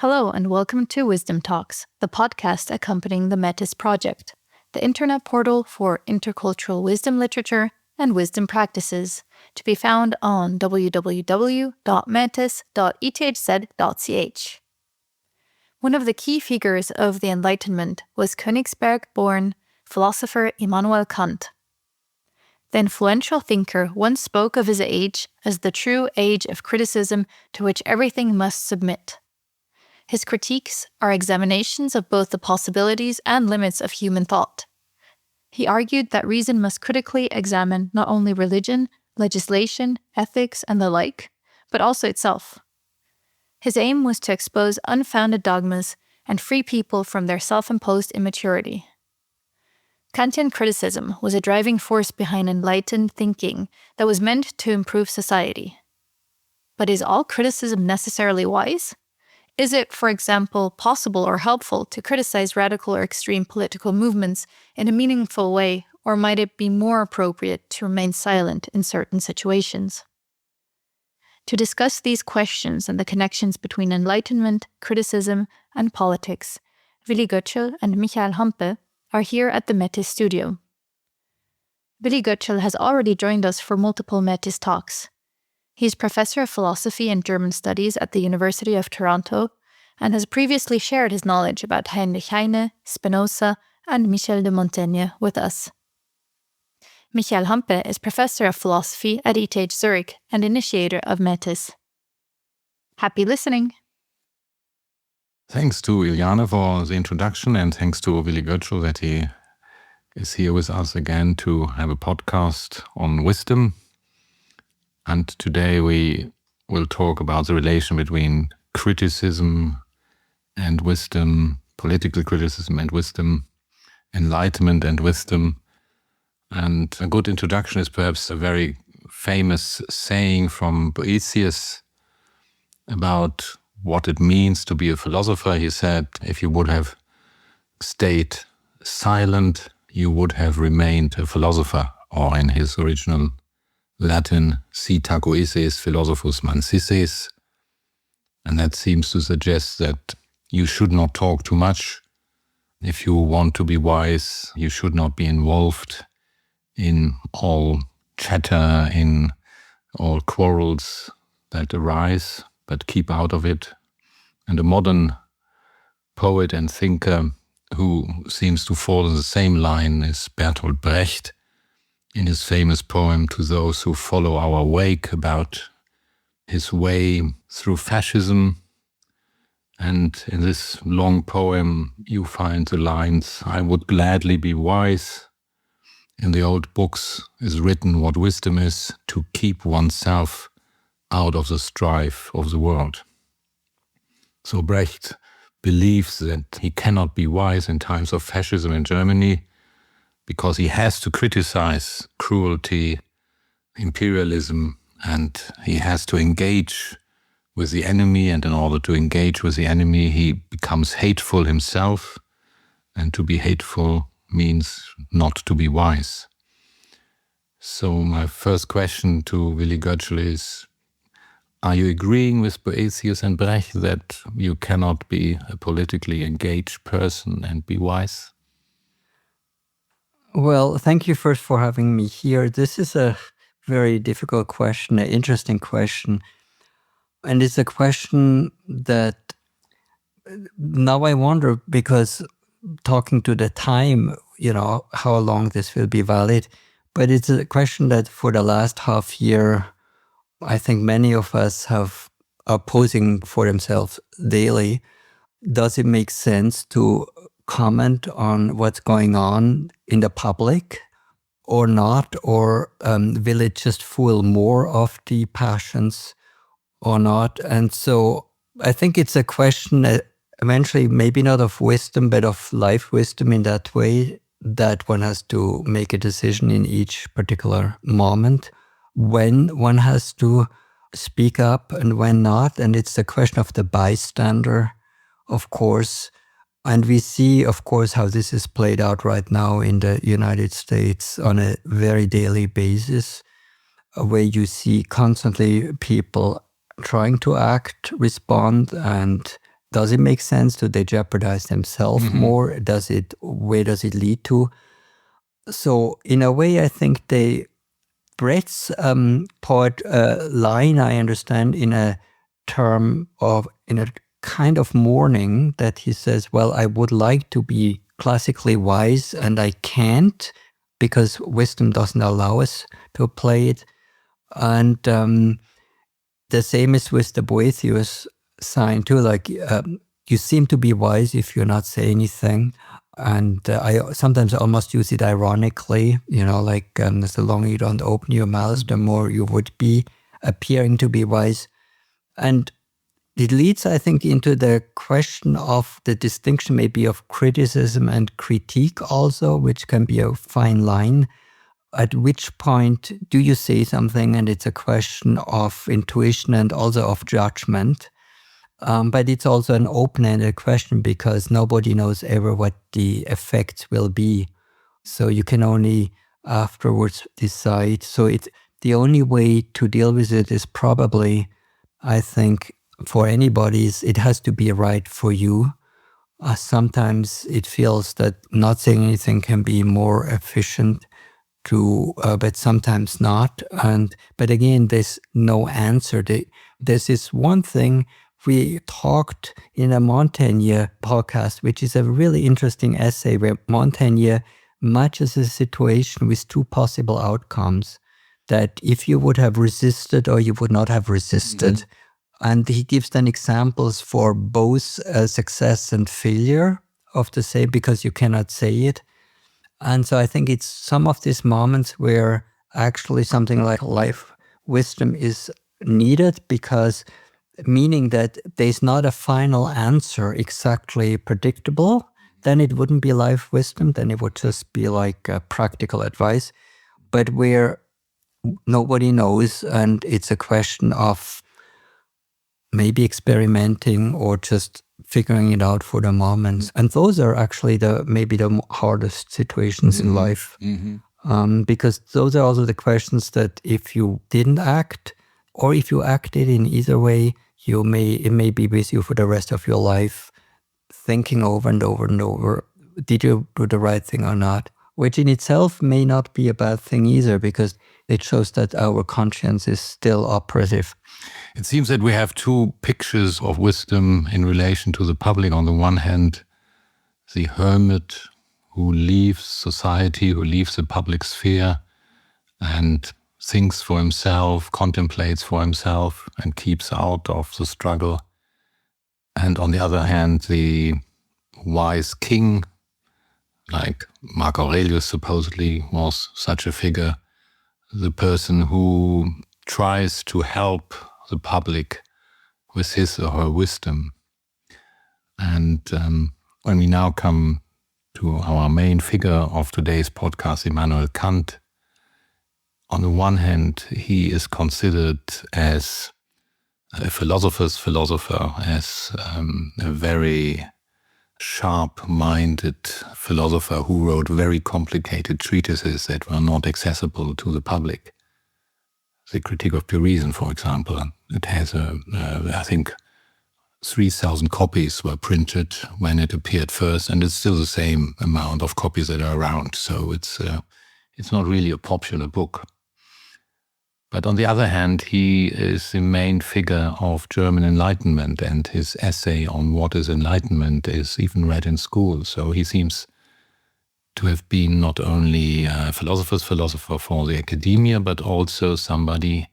Hello and welcome to Wisdom Talks, the podcast accompanying the Metis project, the internet portal for intercultural wisdom literature and wisdom practices, to be found on www.metis.ethz.ch. One of the key figures of the Enlightenment was Königsberg-born philosopher Immanuel Kant. The influential thinker once spoke of his age as the true age of criticism to which everything must submit. His critiques are examinations of both the possibilities and limits of human thought. He argued that reason must critically examine not only religion, legislation, ethics, and the like, but also itself. His aim was to expose unfounded dogmas and free people from their self-imposed immaturity. Kantian criticism was a driving force behind enlightened thinking that was meant to improve society. But is all criticism necessarily wise? Is it, for example, possible or helpful to criticize radical or extreme political movements in a meaningful way, or might it be more appropriate to remain silent in certain situations? To discuss these questions and the connections between enlightenment, criticism, and politics, Willi Goetschel and Michael Hampe are here at the Metis studio. Willi Goetschel has already joined us for multiple Metis talks. He is professor of philosophy and German studies at the University of Toronto and has previously shared his knowledge about Heinrich Heine, Spinoza, and Michel de Montaigne with us. Michael Hampe is professor of philosophy at ETH Zurich and initiator of Metis. Happy listening! Thanks to Iliana for the introduction, and thanks to Willi Goetschel that he is here with us again to have a podcast on wisdom. And today we will talk about the relation between criticism and wisdom, political criticism and wisdom, enlightenment and wisdom. And a good introduction is perhaps a very famous saying from Boethius about what it means to be a philosopher. He said, if you would have stayed silent, you would have remained a philosopher, or in his original Latin, si taco esses philosophus mansisses. And that seems to suggest that you should not talk too much. If you want to be wise, you should not be involved in all chatter, in all quarrels that arise, but keep out of it. And a modern poet and thinker who seems to fall in the same line is Bertolt Brecht, in his famous poem To Those Who Follow Our Wake, about his way through fascism. And in this long poem you find the lines, I would gladly be wise. In the old books is written what wisdom is, to keep oneself out of the strife of the world. So Brecht believes that he cannot be wise in times of fascism in Germany, because he has to criticize cruelty, imperialism, and he has to engage with the enemy, and in order to engage with the enemy, he becomes hateful himself, and to be hateful means not to be wise. So my first question to Willi Goetschel is, are you agreeing with Boethius and Brecht that you cannot be a politically engaged person and be wise? Well, thank you first for having me here. This is a very difficult question, an interesting question. And it's a question that now I wonder, because talking to the time, how long this will be valid, but it's a question that for the last half year, I think many of us are posing for themselves daily. Does it make sense to comment on what's going on in the public or not? Or will it just fuel more of the passions or not? And so I think it's a question that eventually maybe not of wisdom, but of life wisdom in that way, that one has to make a decision in each particular moment when one has to speak up and when not. And it's the question of the bystander, of course. And we see, of course, how this is played out right now in the United States on a very daily basis, where you see constantly people trying to act, respond, and does it make sense? Do they jeopardize themselves more? Where does it lead to? So in a way, I think Brecht's poet line, I understand, in a kind of mourning, that he says, well, I would like to be classically wise and I can't because wisdom doesn't allow us to apply it. And the same is with the Boethius sign too, like you seem to be wise if you're not saying anything. And I sometimes almost use it ironically, like the longer you don't open your mouth, the more you would be appearing to be wise. And it leads, I think, into the question of the distinction maybe of criticism and critique also, which can be a fine line. At which point do you say something and it's a question of intuition and also of judgment? But it's also an open-ended question because nobody knows ever what the effects will be. So you can only afterwards decide. So the only way to deal with it is probably, I think, for anybody, it has to be right for you. Sometimes it feels that not saying anything can be more efficient, but sometimes not. But again, there's no answer. There's this one thing we talked in a Montaigne podcast, which is a really interesting essay where Montaigne matches a situation with two possible outcomes, that if you would have resisted or you would not have resisted. And he gives then examples for both success and failure of the same, because you cannot say it. And so I think it's some of these moments where actually something like life wisdom is needed, because meaning that there's not a final answer exactly predictable, then it wouldn't be life wisdom, then it would just be like practical advice. But where nobody knows and it's a question of maybe experimenting or just figuring it out for the moment. And those are actually maybe the hardest situations in life. Because those are also the questions that if you didn't act, or if you acted in either way, it may be with you for the rest of your life, thinking over and over and over, did you do the right thing or not? Which in itself may not be a bad thing either, because it shows that our conscience is still operative. It seems that we have two pictures of wisdom in relation to the public. On the one hand, the hermit who leaves society, who leaves the public sphere and thinks for himself, contemplates for himself, and keeps out of the struggle. And on the other hand, the wise king, like Mark Aurelius supposedly was such a figure, the person who tries to help the public with his or her wisdom. And when we now come to our main figure of today's podcast, Immanuel Kant, on the one hand, he is considered as a philosopher's philosopher, as a very sharp-minded philosopher who wrote very complicated treatises that were not accessible to the public. The Critique of Pure Reason, for example, it has, I think, 3,000 copies were printed when it appeared first, and it's still the same amount of copies that are around. So it's not really a popular book. But on the other hand, he is the main figure of German Enlightenment, and his essay on what is Enlightenment is even read in school. So he seems to have been not only a philosopher's philosopher for the academia, but also somebody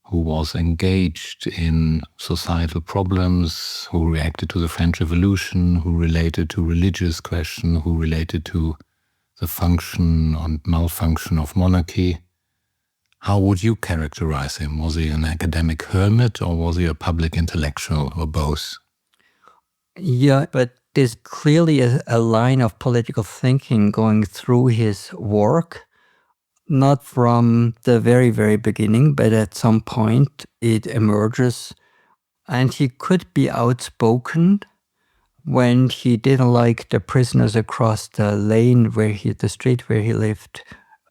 who was engaged in societal problems, who reacted to the French Revolution, who related to religious questions, who related to the function and malfunction of monarchy. How would you characterize him? Was he an academic hermit, or was he a public intellectual, or both? Yeah, but there's clearly a line of political thinking going through his work, not from the very, very beginning, but at some point it emerges. And he could be outspoken when he didn't like the prisoners across the the street where he lived,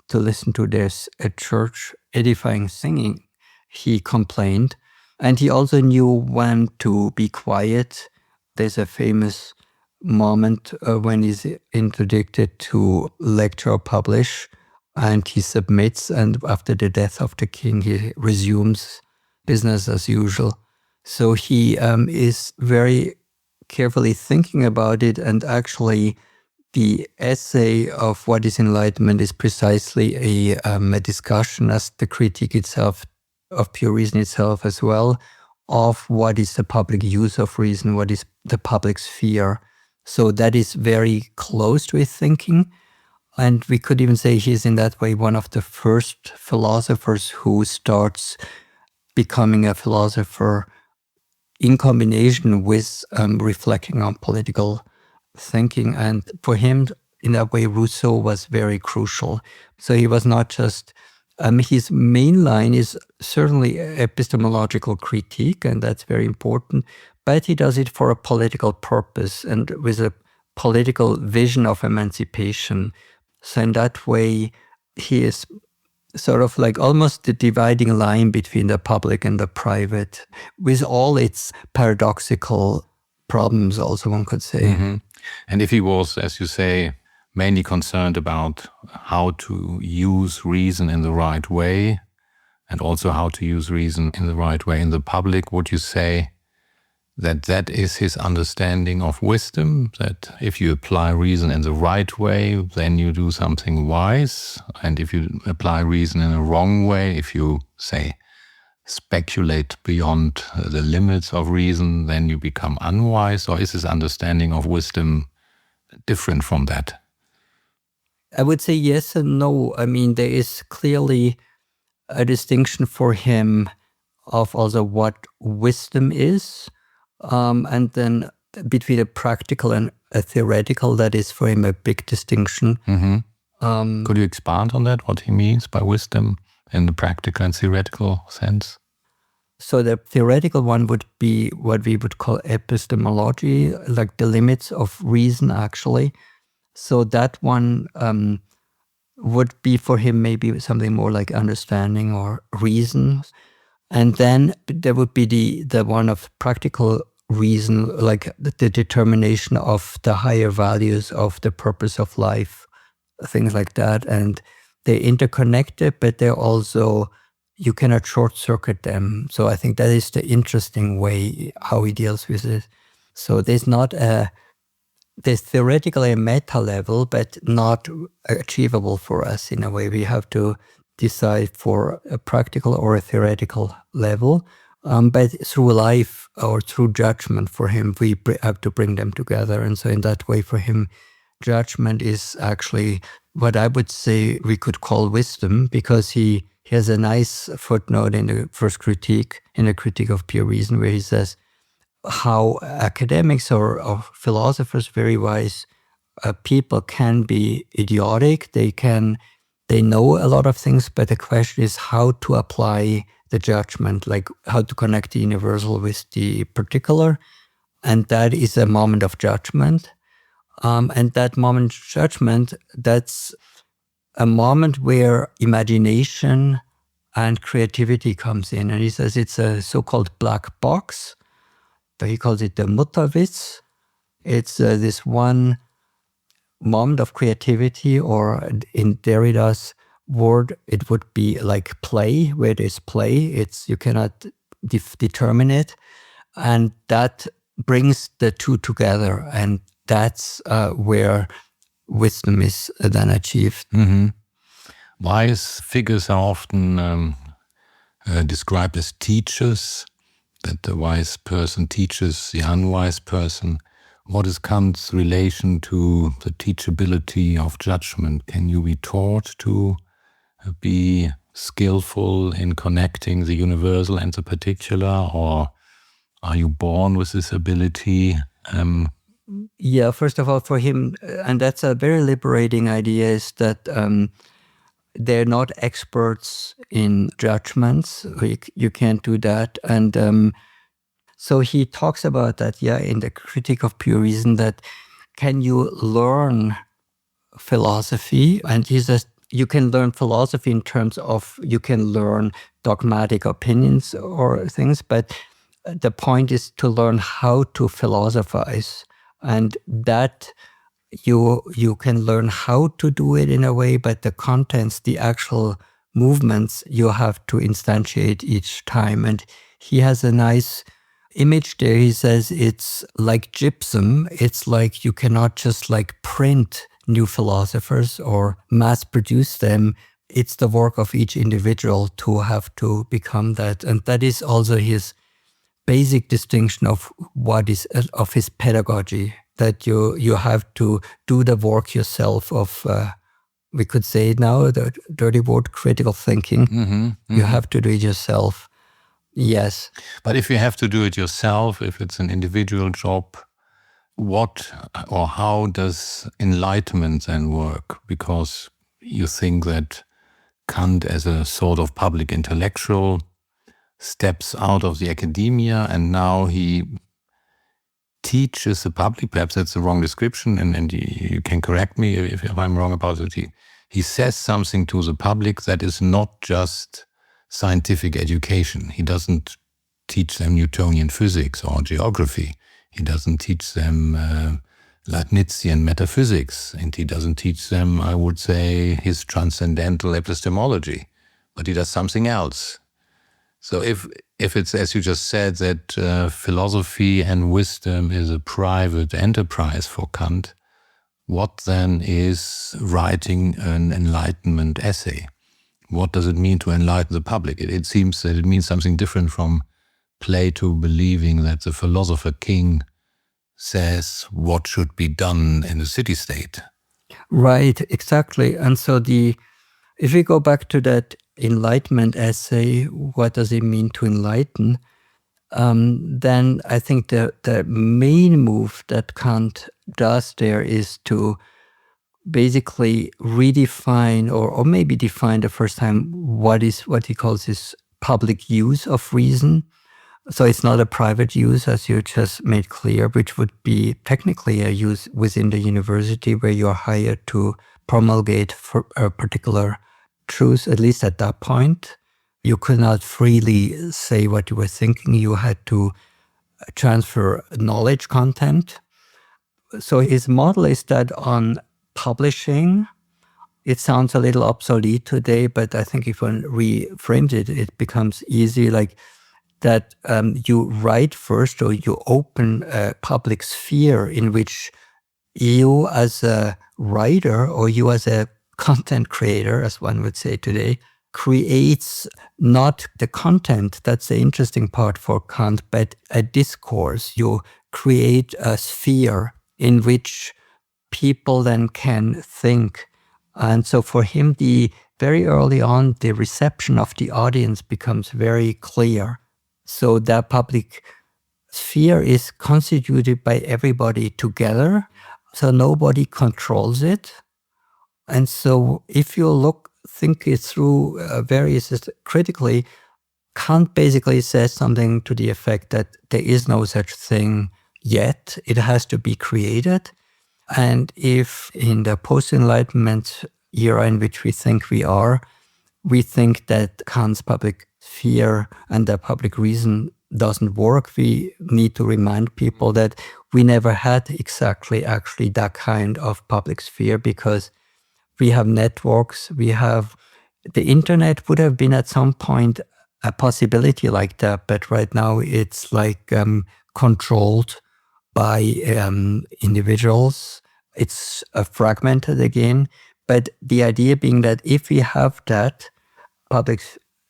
to listen to this church edifying singing. He complained. And he also knew when to be quiet, There's a famous moment when he's interdicted to lecture or publish, and he submits, and after the death of the king, he resumes business as usual. So he is very carefully thinking about it, and actually the essay of What is Enlightenment is precisely a discussion, as the critique itself of pure reason itself as well, of what is the public use of reason, what is the public sphere. So that is very close to his thinking. And we could even say he's in that way one of the first philosophers who starts becoming a philosopher in combination with reflecting on political thinking. And for him, in that way, Rousseau was very crucial. So he was not just, his main line is certainly epistemological critique, and that's very important, but he does it for a political purpose and with a political vision of emancipation. So in that way, he is sort of like almost the dividing line between the public and the private, with all its paradoxical problems, also, one could say. Mm-hmm. And if he was, as you say, mainly concerned about how to use reason in the right way, and also how to use reason in the right way in the public, would you say that that is his understanding of wisdom, that if you apply reason in the right way, then you do something wise, and if you apply reason in a wrong way, if you, say, speculate beyond the limits of reason, then you become unwise? Or is his understanding of wisdom different from that? I would say yes and no. I mean, there is clearly a distinction for him of also what wisdom is, and then between a practical and a theoretical, that is for him a big distinction. Mm-hmm. Could you expand on that, what he means by wisdom in the practical and theoretical sense? So the theoretical one would be what we would call epistemology, like the limits of reason, actually. So that one would be for him maybe something more like understanding or reason. And then there would be the one of practical reason, like the determination of the higher values of the purpose of life, things like that. And they're interconnected, but they're also, you cannot short circuit them. So I think that is the interesting way how he deals with it. So there's theoretically a meta level, but not achievable for us in a way. We have to decide for a practical or a theoretical level. But through life or through judgment for him, we have to bring them together. And so in that way for him, judgment is actually what I would say we could call wisdom, because he has a nice footnote in the first critique, in the Critique of Pure Reason, where he says how academics or philosophers, very wise people, can be idiotic. They know a lot of things, but the question is how to apply the judgment, like how to connect the universal with the particular. And that is a moment of judgment. And that moment of judgment, that's a moment where imagination and creativity comes in. And he says it's a so-called black box. He calls it the Mutterwitz. It's this one moment of creativity, or in Derrida's word, it would be like play, where there's play. You cannot determine it. And that brings the two together. And that's where wisdom is then achieved. Mm-hmm. Wise figures are often described as teachers, that the wise person teaches the unwise person. What is Kant's relation to the teachability of judgment? Can you be taught to be skillful in connecting the universal and the particular, or are you born with this ability? Yeah, first of all, for him, and that's a very liberating idea, is that they're not experts in judgments. You can't do that. And so he talks about that, in the Critique of Pure Reason, that can you learn philosophy? And he says you can learn philosophy in terms of you can learn dogmatic opinions or things, but the point is to learn how to philosophize, and that you can learn how to do it in a way, but the contents, the actual movements, you have to instantiate each time. And he has a nice image there. He says it's like gypsum. It's like you cannot just like print new philosophers or mass produce them. It's the work of each individual to have to become that. And that is also his basic distinction of what is of his pedagogy, that you have to do the work yourself of, we could say now, the dirty word, critical thinking. You have to do it yourself. Yes. But if you have to do it yourself, if it's an individual job, what or how does enlightenment then work? Because you think that Kant, as a sort of public intellectual, steps out of the academia and now he teaches the public. Perhaps that's the wrong description, and you can correct me if I'm wrong about it. He says something to the public that is not just scientific education. He doesn't teach them Newtonian physics or geography. He doesn't teach them Leibnizian metaphysics, and he doesn't teach them, I would say, his transcendental epistemology, but he does something else. So if it's, as you just said, that philosophy and wisdom is a private enterprise for Kant, what then is writing an enlightenment essay? What does it mean to enlighten the public? It seems that it means something different from Plato believing that the philosopher king says what should be done in the city-state. Right, exactly. And so if we go back to that Enlightenment essay, what does it mean to enlighten? Then I think the main move that Kant does there is to basically redefine or maybe define the first time what he calls his public use of reason. So it's not a private use, as you just made clear, which would be technically a use within the university where you're hired to promulgate for a particular truth, at least at that point. You could not freely say what you were thinking. You had to transfer knowledge content. So his model is that on publishing, it sounds a little obsolete today, but I think if one reframes it, it becomes easy, like that you write first, or you open a public sphere in which you as a writer or you as a content creator, as one would say today, creates not the content, that's the interesting part for Kant, but a discourse. You create a sphere in which people then can think. And so for him, very early on, the reception of the audience becomes very clear. So that public sphere is constituted by everybody together, so nobody controls it. And so if you think it through critically, Kant basically says something to the effect that there is no such thing yet. It has to be created. And if in the post-Enlightenment era in which we think we are, we think that Kant's public sphere and the public reason doesn't work, we need to remind people that we never had exactly actually that kind of public sphere, because we have networks, we have the internet would have been at some point a possibility like that, but right now it's like controlled by individuals. It's fragmented again. But the idea being that if we have that public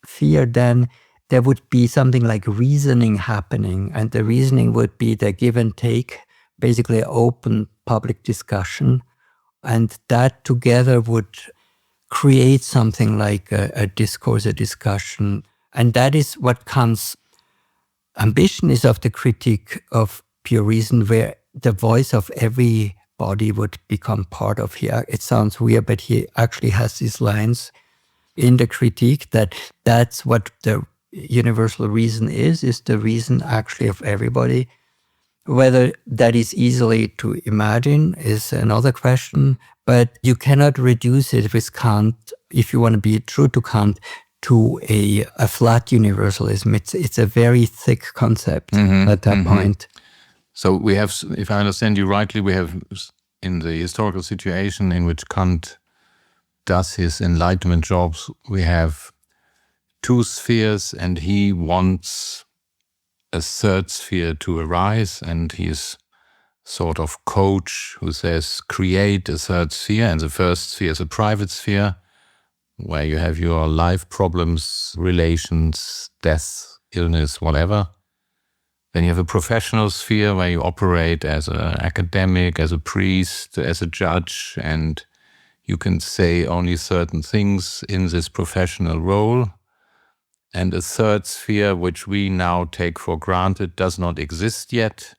sphere, then there would be something like reasoning happening. And the reasoning would be the give and take, basically open public discussion. And that together would create something like a discourse, a discussion. And that is what Kant's ambition is of the critique of pure reason, where the voice of everybody would become part of here. It sounds weird, but he actually has these lines in the critique that's what the universal reason is the reason actually of everybody. Whether that is easily to imagine is another question, but you cannot reduce it with Kant, if you want to be true to Kant, to a flat universalism. It's a very thick concept at that point. So we have, if I understand you rightly, we have in the historical situation in which Kant does his Enlightenment jobs, we have two spheres, and he wants a third sphere to arise, and he is sort of coach who says create a third sphere, and the first sphere is a private sphere where you have your life problems, relations, death, illness, whatever. Then you have a professional sphere where you operate as an academic, as a priest, as a judge, and you can say only certain things in this professional role. And a third sphere, which we now take for granted, does not exist yet.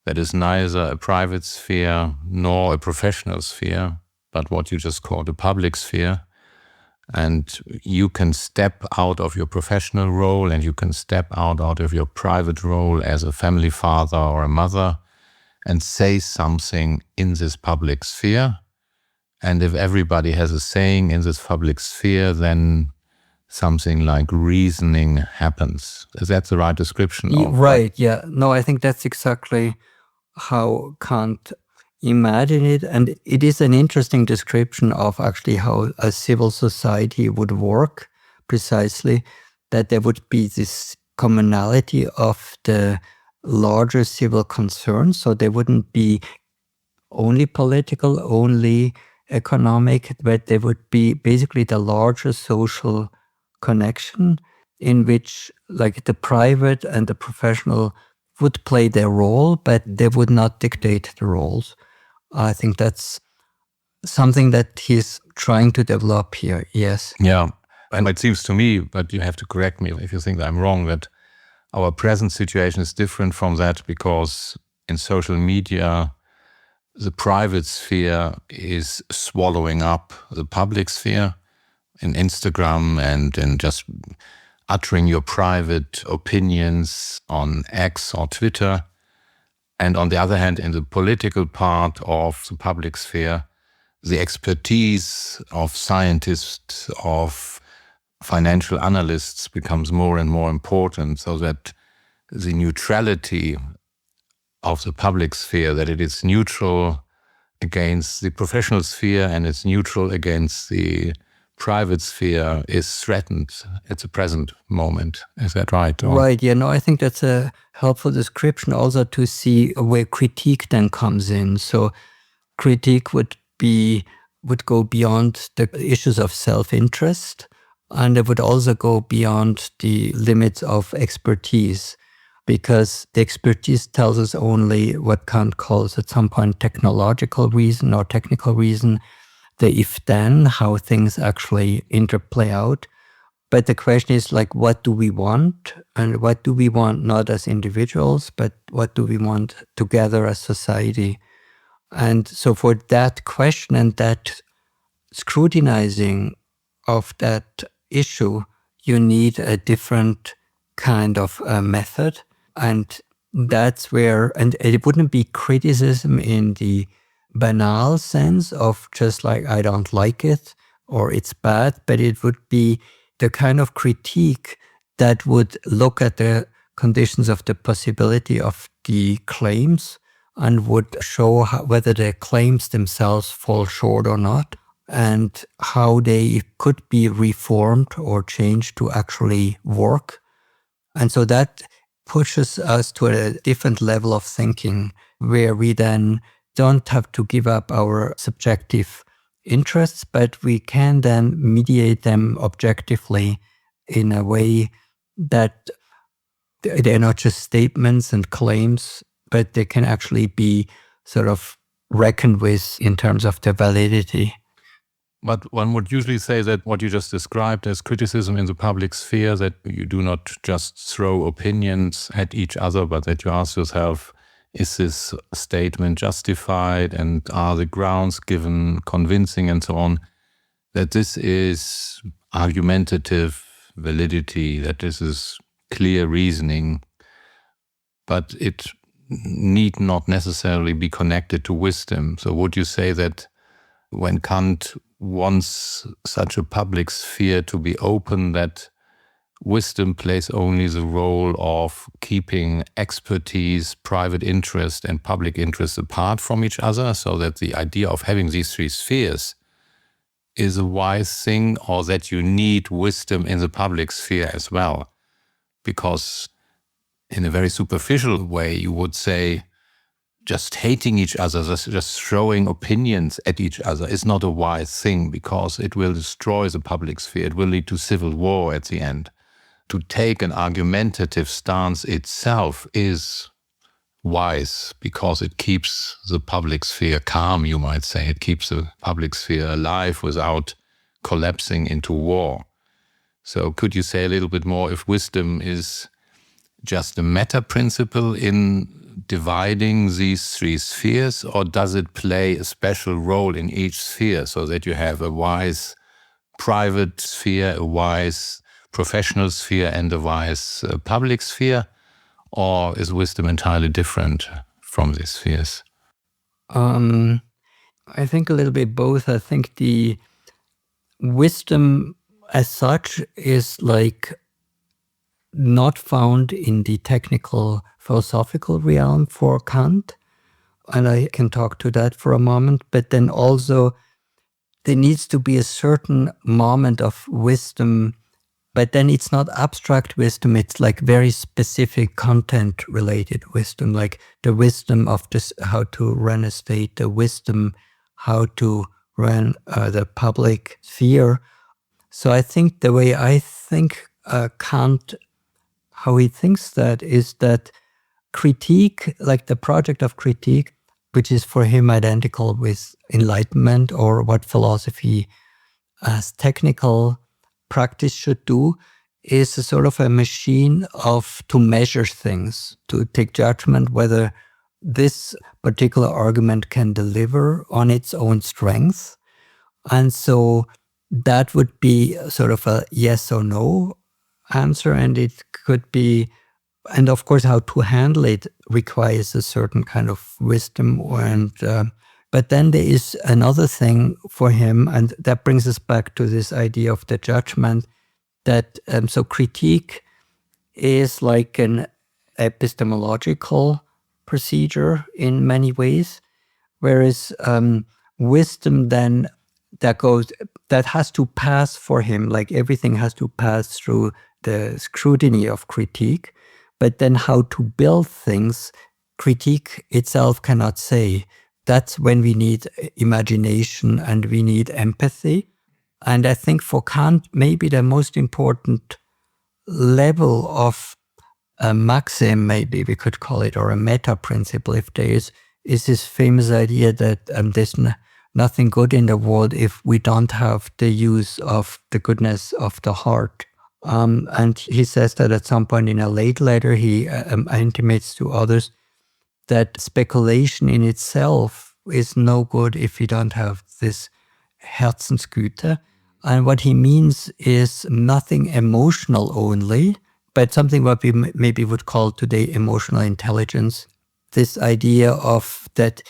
That is neither a private sphere nor a professional sphere, but what you just called a public sphere. And you can step out of your professional role and you can step out of your private role as a family father or a mother and say something in this public sphere. And if everybody has a saying in this public sphere, then something like reasoning happens. Is that the right description? Right, yeah. No, I think that's exactly how Kant imagined it. And it is an interesting description of actually how a civil society would work, precisely, that there would be this commonality of the larger civil concerns. So there wouldn't be only political, only economic, but there would be basically the larger social connection in which like the private and the professional would play their role, but they would not dictate the roles. I think that's something that he's trying to develop here, yes. Yeah, and it seems to me, but you have to correct me if you think that I'm wrong, that our present situation is different from that because in social media, the private sphere is swallowing up the public sphere in Instagram and in just uttering your private opinions on X or Twitter. And on the other hand, in the political part of the public sphere, the expertise of scientists, of financial analysts becomes more and more important, so that the neutrality of the public sphere, that it is neutral against the professional sphere and it's neutral against the private sphere, is threatened at the present moment. Is that right? Right, yeah, no, I think that's a helpful description also to see where critique then comes in. So critique would go beyond the issues of self-interest, and it would also go beyond the limits of expertise, because the expertise tells us only what Kant calls at some point technological reason or technical reason, the if-then, how things actually interplay out. But the question is like, what do we want? And what do we want not as individuals, but what do we want together as society? And so for that question and that scrutinizing of that issue, you need a different kind of method. And that's where, and it wouldn't be criticism in the banal sense of just like, I don't like it or it's bad, but it would be the kind of critique that would look at the conditions of the possibility of the claims and would show whether the claims themselves fall short or not, and how they could be reformed or changed to actually work. And so that pushes us to a different level of thinking, where we then don't have to give up our subjective interests, but we can then mediate them objectively in a way that they're not just statements and claims, but they can actually be sort of reckoned with in terms of their validity. But one would usually say that what you just described as criticism in the public sphere, that you do not just throw opinions at each other, but that you ask yourself, is this statement justified and are the grounds given convincing and so on, that this is argumentative validity, that this is clear reasoning, but it need not necessarily be connected to wisdom. So would you say that when Kant wants such a public sphere to be open, that wisdom plays only the role of keeping expertise, private interest, and public interest apart from each other, so that the idea of having these three spheres is a wise thing, or that you need wisdom in the public sphere as well. Because in a very superficial way, you would say just hating each other, just throwing opinions at each other is not a wise thing, because it will destroy the public sphere. It will lead to civil war at the end. To take an argumentative stance itself is wise, because it keeps the public sphere calm, you might say. It keeps the public sphere alive without collapsing into war. So could you say a little bit more if wisdom is just a meta principle in dividing these three spheres, or does it play a special role in each sphere, so that you have a wise private sphere, a wise professional sphere, and a wise public sphere? Or is wisdom entirely different from these spheres? I think a little bit both. I think the wisdom as such is like not found in the technical philosophical realm for Kant. And I can talk to that for a moment. But then also there needs to be a certain moment of wisdom. But then it's not abstract wisdom, it's like very specific content-related wisdom, like the wisdom of this, how to run a state, the wisdom how to run the public sphere. So I think the way I think Kant, how he thinks that is that critique, like the project of critique, which is for him identical with enlightenment or what philosophy as technical practice should do, is a sort of a machine to measure things, to take judgment whether this particular argument can deliver on its own strength. And so that would be sort of a yes or no answer, and it could be, and of course how to handle it requires a certain kind of wisdom. And but then there is another thing for him, and that brings us back to this idea of the judgment, that so critique is like an epistemological procedure in many ways, whereas wisdom then that has to pass for him, like everything has to pass through the scrutiny of critique. But then how to build things, critique itself cannot say. That's when we need imagination and we need empathy. And I think for Kant, maybe the most important level of a maxim, maybe we could call it, or a meta principle, if there is this famous idea that there's nothing good in the world if we don't have the use of the goodness of the heart. And he says that at some point in a late letter, he intimates to others that speculation in itself is no good if you don't have this Herzensgüte. And what he means is nothing emotional only, but something what we maybe would call today emotional intelligence. This idea of that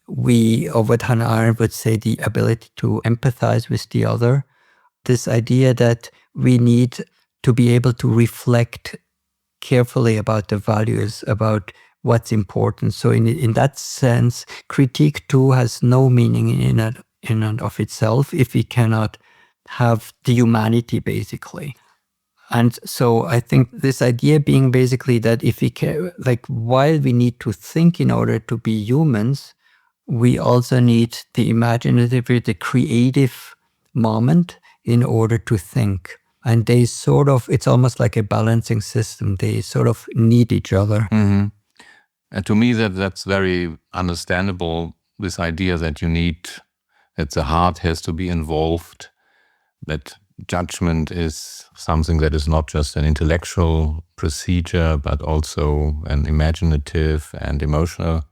we, or what Hannah Arendt would say, the ability to empathize with the other. This idea that we need to be able to reflect carefully about the values, about what's important. So in that sense, critique too has no meaning in and of itself if we cannot have the humanity, basically. And so I think this idea being basically that if we can, like while we need to think in order to be humans, we also need the imaginative, the creative moment in order to think. And they sort of, it's almost like a balancing system. They sort of need each other. Mm-hmm. And to me, that's very understandable, this idea that you need, that the heart has to be involved, that judgment is something that is not just an intellectual procedure, but also an imaginative and emotional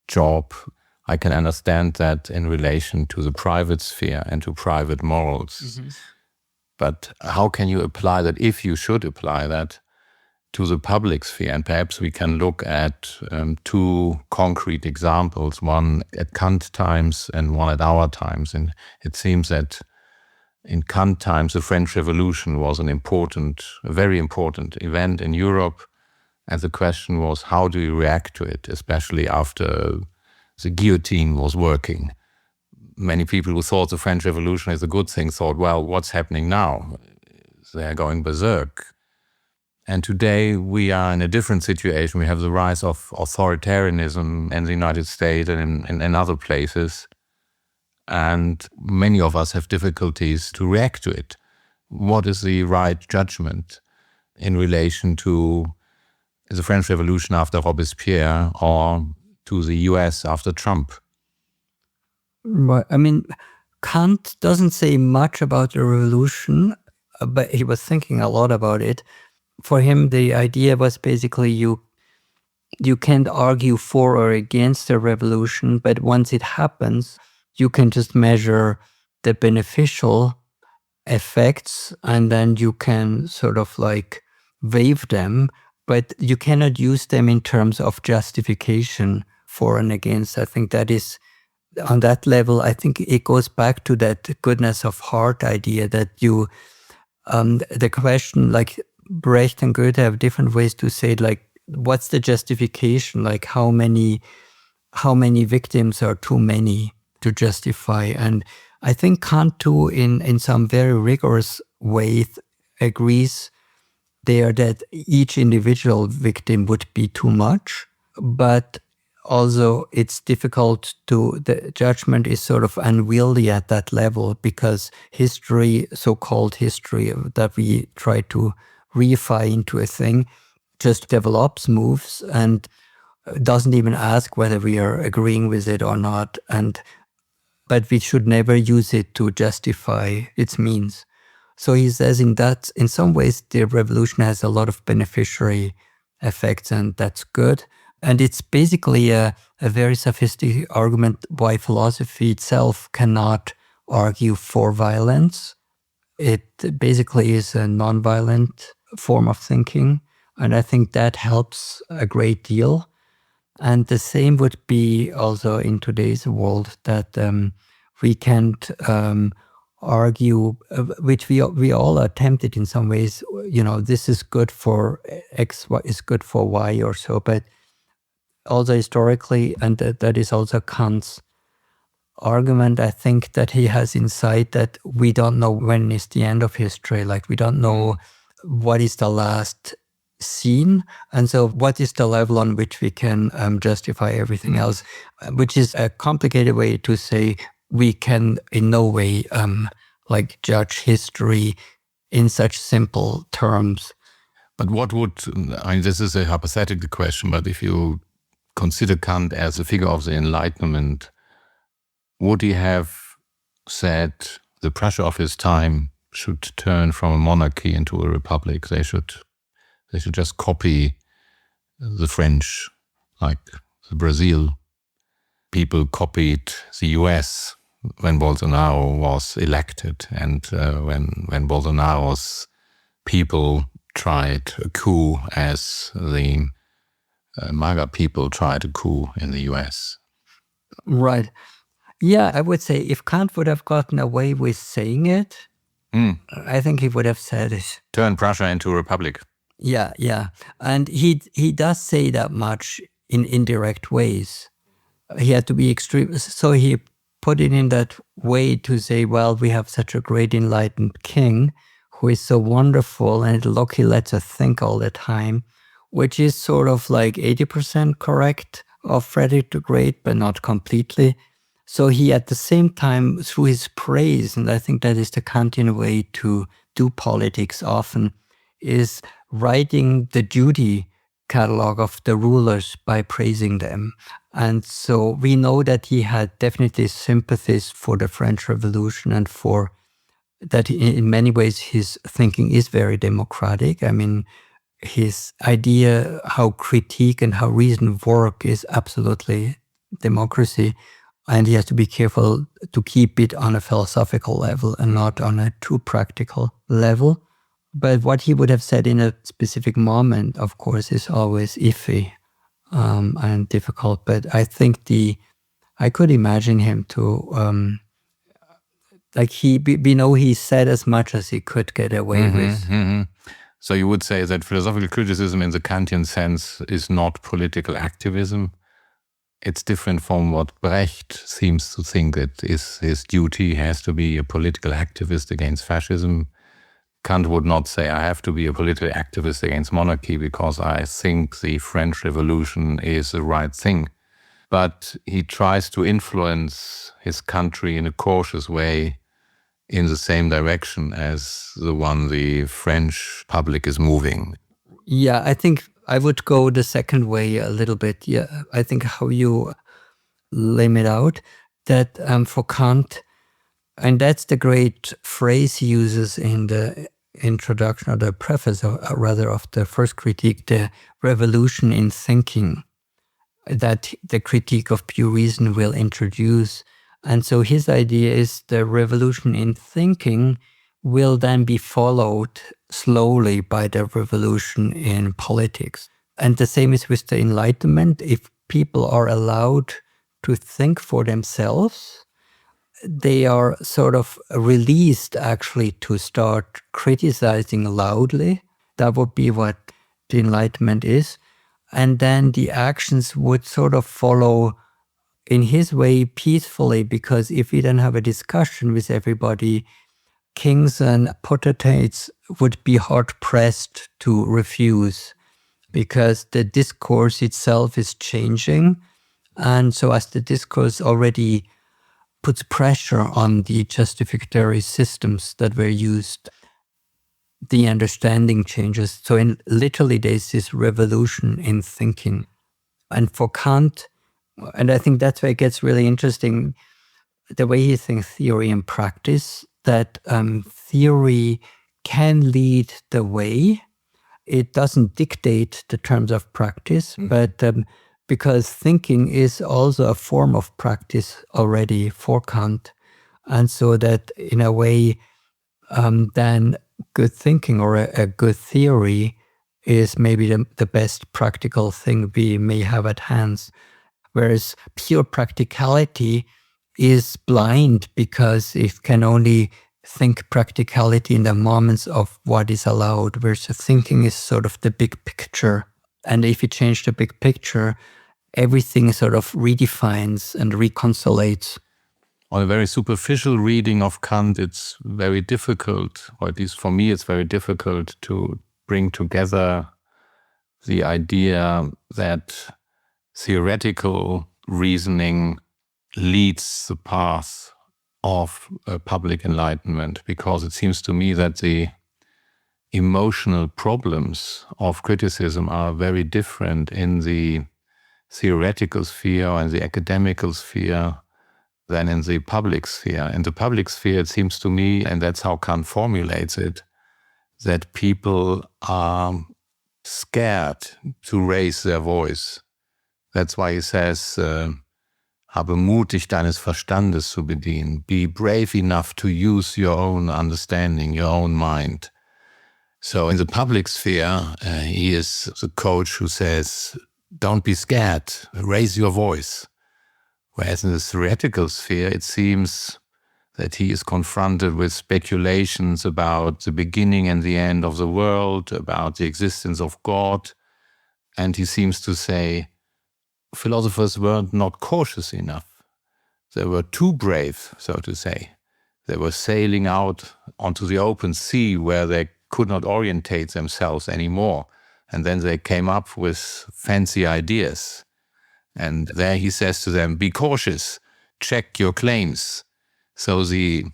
job. I can understand that in relation to the private sphere and to private morals. Mm-hmm. But how can you apply that, if you should apply that, to the public sphere. And perhaps we can look at two concrete examples, one at Kant times and one at our times. And it seems that in Kant times, the French Revolution was a very important event in Europe. And the question was, how do you react to it, especially after the guillotine was working? Many people who thought the French Revolution is a good thing thought, well, what's happening now? They're going berserk. And today we are in a different situation. We have the rise of authoritarianism in the United States and in other places. And many of us have difficulties to react to it. What is the right judgment in relation to the French Revolution after Robespierre or to the US after Trump? Right. I mean, Kant doesn't say much about the revolution, but he was thinking a lot about it. For him, the idea was basically you can't argue for or against a revolution, but once it happens, you can just measure the beneficial effects and then you can sort of like waive them, but you cannot use them in terms of justification for and against. I think that is, on that level, I think it goes back to that goodness of heart idea that you, the question, like Brecht and Goethe have different ways to say it, like, what's the justification? Like how many victims are too many to justify? And I think Kant too, in some very rigorous way, agrees there that each individual victim would be too much, but also it's difficult the judgment is sort of unwieldy at that level because history, so-called history that we try to reify into a thing, just develops, moves, and doesn't even ask whether we are agreeing with it or not. But we should never use it to justify its means. So he says in some ways, the revolution has a lot of beneficiary effects, and that's good. And it's basically a very sophisticated argument why philosophy itself cannot argue for violence. It basically is a nonviolent form of thinking. And I think that helps a great deal. And the same would be also in today's world that we can't argue, which we all are tempted in some ways, this is good for X, what is good for Y or so. But also historically, and that is also Kant's argument, I think that he has insight that we don't know when is the end of history. Like we don't know what is the last scene. And so what is the level on which we can justify everything else, which is a complicated way to say we can in no way like judge history in such simple terms. But this is a hypothetical question, but if you consider Kant as a figure of the Enlightenment, would he have said the Prussia of his time should turn from a monarchy into a republic? They should just copy the French, like the Brazil people copied the US when Bolsonaro was elected, and when Bolsonaro's people tried a coup as the MAGA people tried a coup in the US. Right. Yeah, I would say if Kant would have gotten away with saying it, I think he would have said it. Turn Prussia into a republic. Yeah. And he does say that much in indirect ways. He had to be extreme. So he put it in that way to say, well, we have such a great enlightened king who is so wonderful, and look, he lets us think all the time, which is sort of like 80% correct of Frederick the Great, but not completely. So he, at the same time, through his praise, and I think that is the Kantian way to do politics often, is writing the duty catalog of the rulers by praising them. And so we know that he had definitely sympathies for the French Revolution and for that in many ways his thinking is very democratic. I mean, his idea how critique and how reason work is absolutely democracy. And he has to be careful to keep it on a philosophical level and not on a too practical level. But what he would have said in a specific moment, of course, is always iffy and difficult. But I think I could imagine him to, we know he said as much as he could get away with. So you would say that philosophical criticism in the Kantian sense is not political activism. It's different from what Brecht seems to think that is his duty. He has to be a political activist against fascism. Kant would not say, I have to be a political activist against monarchy because I think the French Revolution is the right thing. But he tries to influence his country in a cautious way in the same direction as the one the French public is moving. Yeah, I think I would go the second way a little bit. Yeah, I think how you lay it out, that for Kant, and that's the great phrase he uses in the introduction or the preface, or rather of the first critique, the revolution in thinking, that the critique of pure reason will introduce. And so his idea is the revolution in thinking will then be followed slowly by the revolution in politics. And the same is with the Enlightenment. If people are allowed to think for themselves, they are sort of released actually to start criticizing loudly. That would be what the Enlightenment is. And then the actions would sort of follow in his way peacefully, because if we then have a discussion with everybody, kings and potentates would be hard pressed to refuse, because the discourse itself is changing. And so as the discourse already puts pressure on the justificatory systems that were used, the understanding changes. So literally there's this revolution in thinking. And for Kant, and I think that's where it gets really interesting, the way he thinks theory and practice, that theory can lead the way. It doesn't dictate the terms of practice, but because thinking is also a form of practice already for Kant. And so that in a way, then good thinking or a good theory is maybe the best practical thing we may have at hand. Whereas pure practicality is blind, because it can only think practicality in the moments of what is allowed, whereas thinking is sort of the big picture. And if you change the big picture, everything sort of redefines and reconciliates. On a very superficial reading of Kant, it's very difficult, or at least for me, it's very difficult to bring together the idea that theoretical reasoning leads the path of public enlightenment, because it seems to me that the emotional problems of criticism are very different in the theoretical sphere and the academical sphere than in the public sphere. In the public sphere, it seems to me, and that's how Kant formulates it, that people are scared to raise their voice. That's why he says, habe mutig deines Verstandes zu bedienen. Be brave enough to use your own understanding, your own mind. So in the public sphere, he is the coach who says, don't be scared, raise your voice. Whereas in the theoretical sphere, it seems that he is confronted with speculations about the beginning and the end of the world, about the existence of God. And he seems to say, philosophers were not cautious enough. They were too brave, so to say. They were sailing out onto the open sea where they could not orientate themselves anymore. And then they came up with fancy ideas. And there he says to them, be cautious, check your claims. So the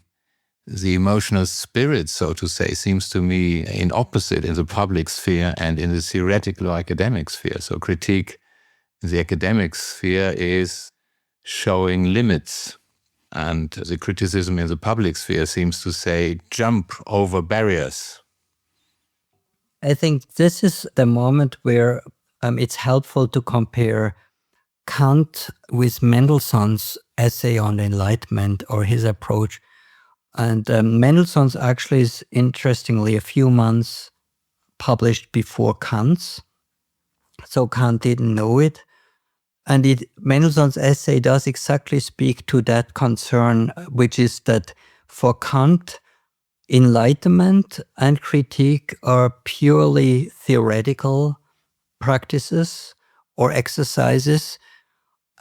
emotional spirit, so to say, seems to me in opposite in the public sphere and in the theoretical or academic sphere. So critique in the academic sphere is showing limits. And the criticism in the public sphere seems to say, jump over barriers. I think this is the moment where it's helpful to compare Kant with Mendelssohn's essay on Enlightenment, or his approach. And Mendelssohn's actually is, interestingly, a few months published before Kant's. So Kant didn't know it. And Mendelssohn's essay does exactly speak to that concern, which is that for Kant, enlightenment and critique are purely theoretical practices or exercises,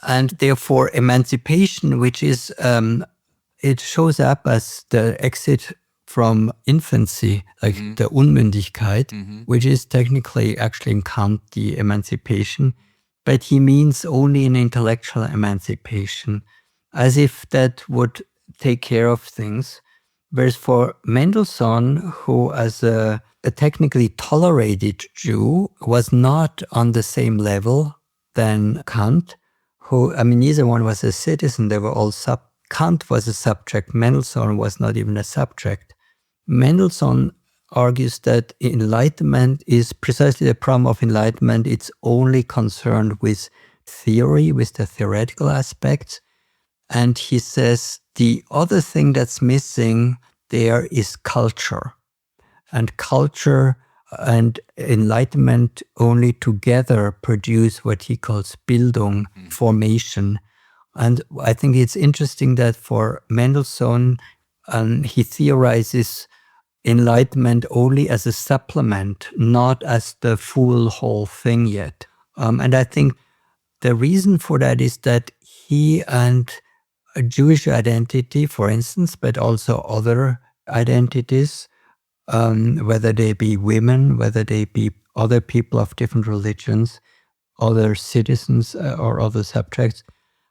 and therefore emancipation, which is it shows up as the exit from infancy, like the Unmündigkeit, which is technically actually in Kant the emancipation, but he means only an intellectual emancipation, as if that would take care of things. Whereas for Mendelssohn, who as a technically tolerated Jew was not on the same level than Kant, neither one was a citizen, they were all Kant was a subject, Mendelssohn was not even a subject. Mendelssohn argues that enlightenment is precisely the problem of enlightenment. It's only concerned with theory, with the theoretical aspects. And he says the other thing that's missing there is culture. And culture and enlightenment only together produce what he calls Bildung, formation. And I think it's interesting that for Mendelssohn, he theorizes enlightenment only as a supplement, not as the full whole thing yet. And I think the reason for that is that he and a Jewish identity, for instance, but also other identities, whether they be women, whether they be other people of different religions, other citizens or other subjects,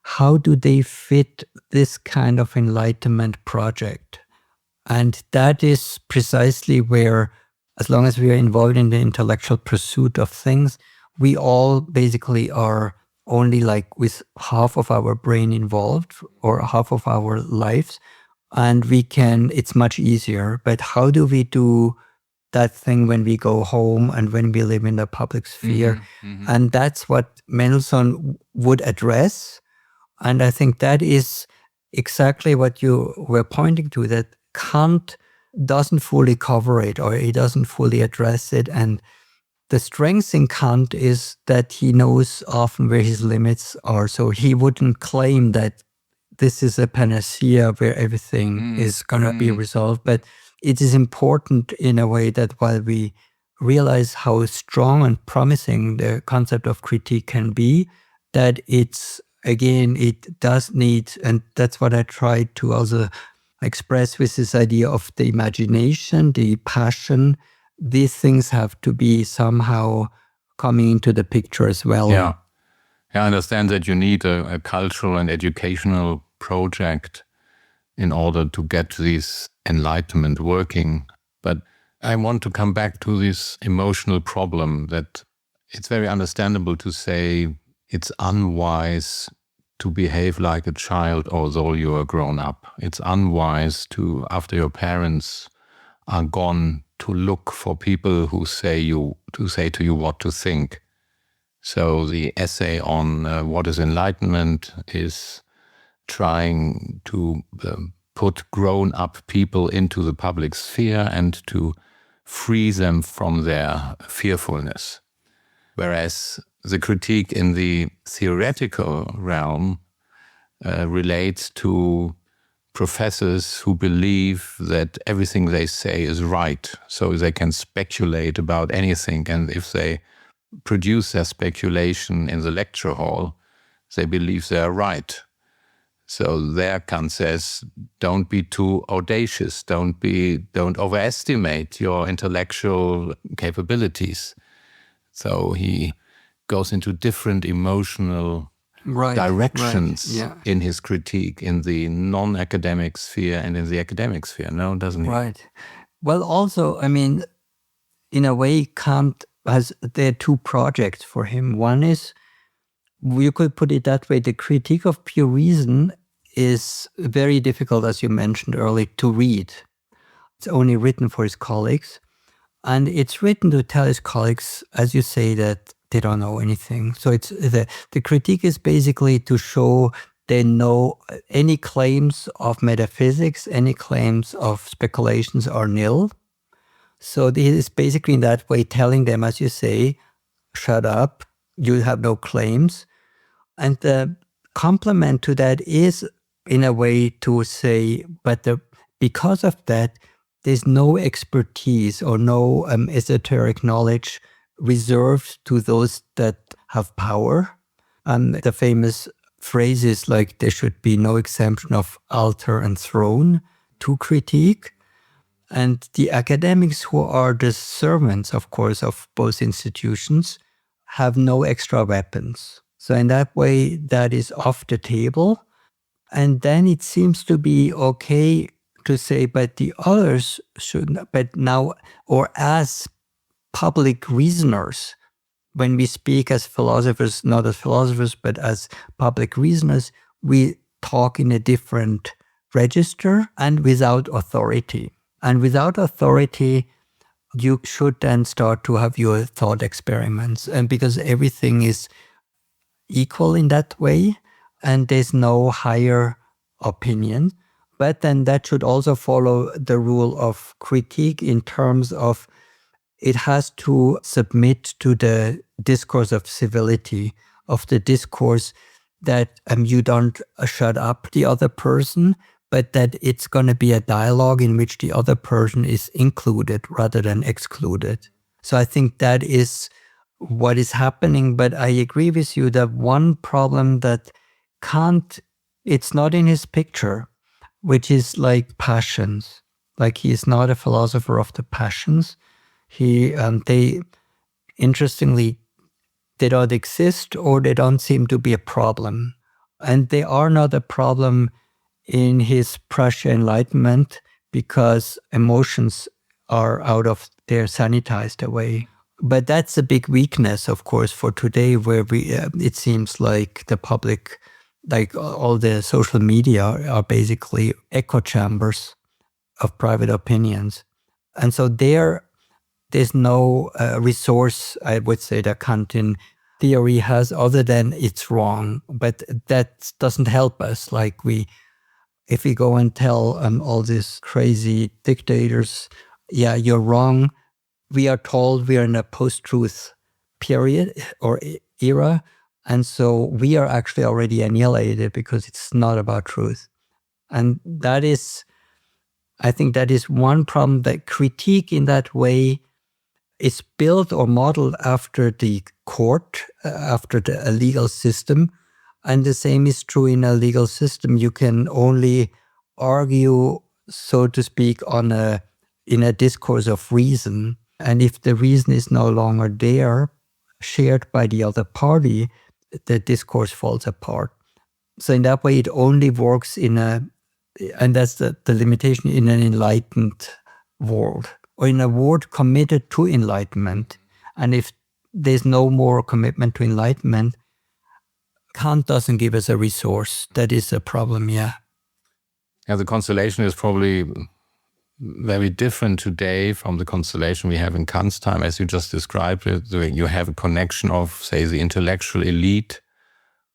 how do they fit this kind of enlightenment project? And that is precisely where, as long as we are involved in the intellectual pursuit of things, we all basically are only like with half of our brain involved or half of our lives. And it's much easier. But how do we do that thing when we go home and when we live in the public sphere? And that's what Mendelssohn would address. And I think that is exactly what you were pointing to, that Kant doesn't fully cover it or he doesn't fully address it. And the strength in Kant is that he knows often where his limits are. So he wouldn't claim that this is a panacea where everything is going to be resolved. But it is important in a way that while we realize how strong and promising the concept of critique can be, that it does need, and that's what I tried to also express with this idea of the imagination, the passion. These things have to be somehow coming into the picture as well. Yeah, I understand that you need a cultural and educational project in order to get this enlightenment working. But I want to come back to this emotional problem, that it's very understandable to say it's unwise to behave like a child although you are grown up. It's unwise to, after your parents are gone, to look for people who say to you what to think. So the essay on what is enlightenment is trying to put grown-up people into the public sphere and to free them from their fearfulness. Whereas the critique in the theoretical realm relates to professors who believe that everything they say is right, so they can speculate about anything, and if they produce their speculation in the lecture hall, they believe they are right. So there Kant says, don't be too audacious, don't overestimate your intellectual capabilities. So he goes into different emotional directions in his critique, in the non-academic sphere and in the academic sphere, no, doesn't he? Right. Well, also, in a way, Kant there are two projects for him. One is, you could put it that way, the critique of pure reason is very difficult, as you mentioned earlier, to read. It's only written for his colleagues. And it's written to tell his colleagues, as you say, that they don't know anything. So it's the critique is basically to show they know any claims of metaphysics, any claims of speculations are nil. So this is basically in that way telling them, as you say, shut up, you have no claims. And the complement to that is, in a way, to say, but because of that, there's no expertise or no esoteric knowledge reserved to those that have power. And the famous phrase is like, there should be no exemption of altar and throne to critique. And the academics, who are the servants, of course, of both institutions, have no extra weapons. So in that way, that is off the table. And then it seems to be okay to say, but the others should, but now, or as public reasoners, when we speak as philosophers, not as philosophers, but as public reasoners, we talk in a different register and without authority. And without authority, you should then start to have your thought experiments. And because everything is equal in that way, and there's no higher opinion. But then that should also follow the rule of critique in terms of it has to submit to the discourse of civility, of the discourse that you don't shut up the other person, but that it's going to be a dialogue in which the other person is included rather than excluded. So I think that is what is happening. But I agree with you that one problem that Kant, it's not in his picture, which is like passions. Like he is not a philosopher of the passions. They interestingly, they don't exist or they don't seem to be a problem. And they are not a problem in his Prussia Enlightenment because emotions are out of, they're sanitized away. But that's a big weakness, of course, for today, where it seems like the public, like all the social media are basically echo chambers of private opinions. And so there's no resource, I would say, that Kantian theory has other than it's wrong. But that doesn't help us. Like if we go and tell all these crazy dictators, yeah, you're wrong, we are told we are in a post-truth period or era. And so we are actually already annihilated because it's not about truth. And that is, I think that is one problem, that critique in that way is built or modeled after the court, after a legal system. And the same is true in a legal system. You can only argue, so to speak, in a discourse of reason. And if the reason is no longer there, shared by the other party, the discourse falls apart. So in that way, it only works and that's the limitation, in an enlightened world, or in a world committed to enlightenment. And if there's no more commitment to enlightenment, Kant doesn't give us a resource. That is a problem, yeah. Yeah, the constellation is probably very different today from the constellation we have in Kant's time, as you just described it. You have a connection of, say, the intellectual elite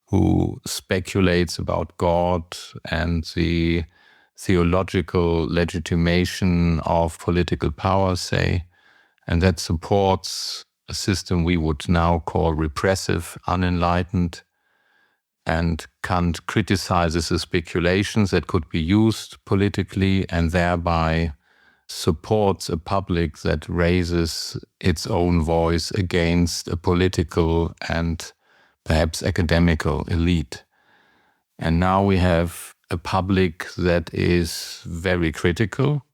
who speculates about God and the theological legitimation of political power, say, and that supports a system we would now call repressive, unenlightened. And Kant criticizes the speculations that could be used politically and thereby supports a public that raises its own voice against a political and perhaps academical elite. And now we have a public that is very critical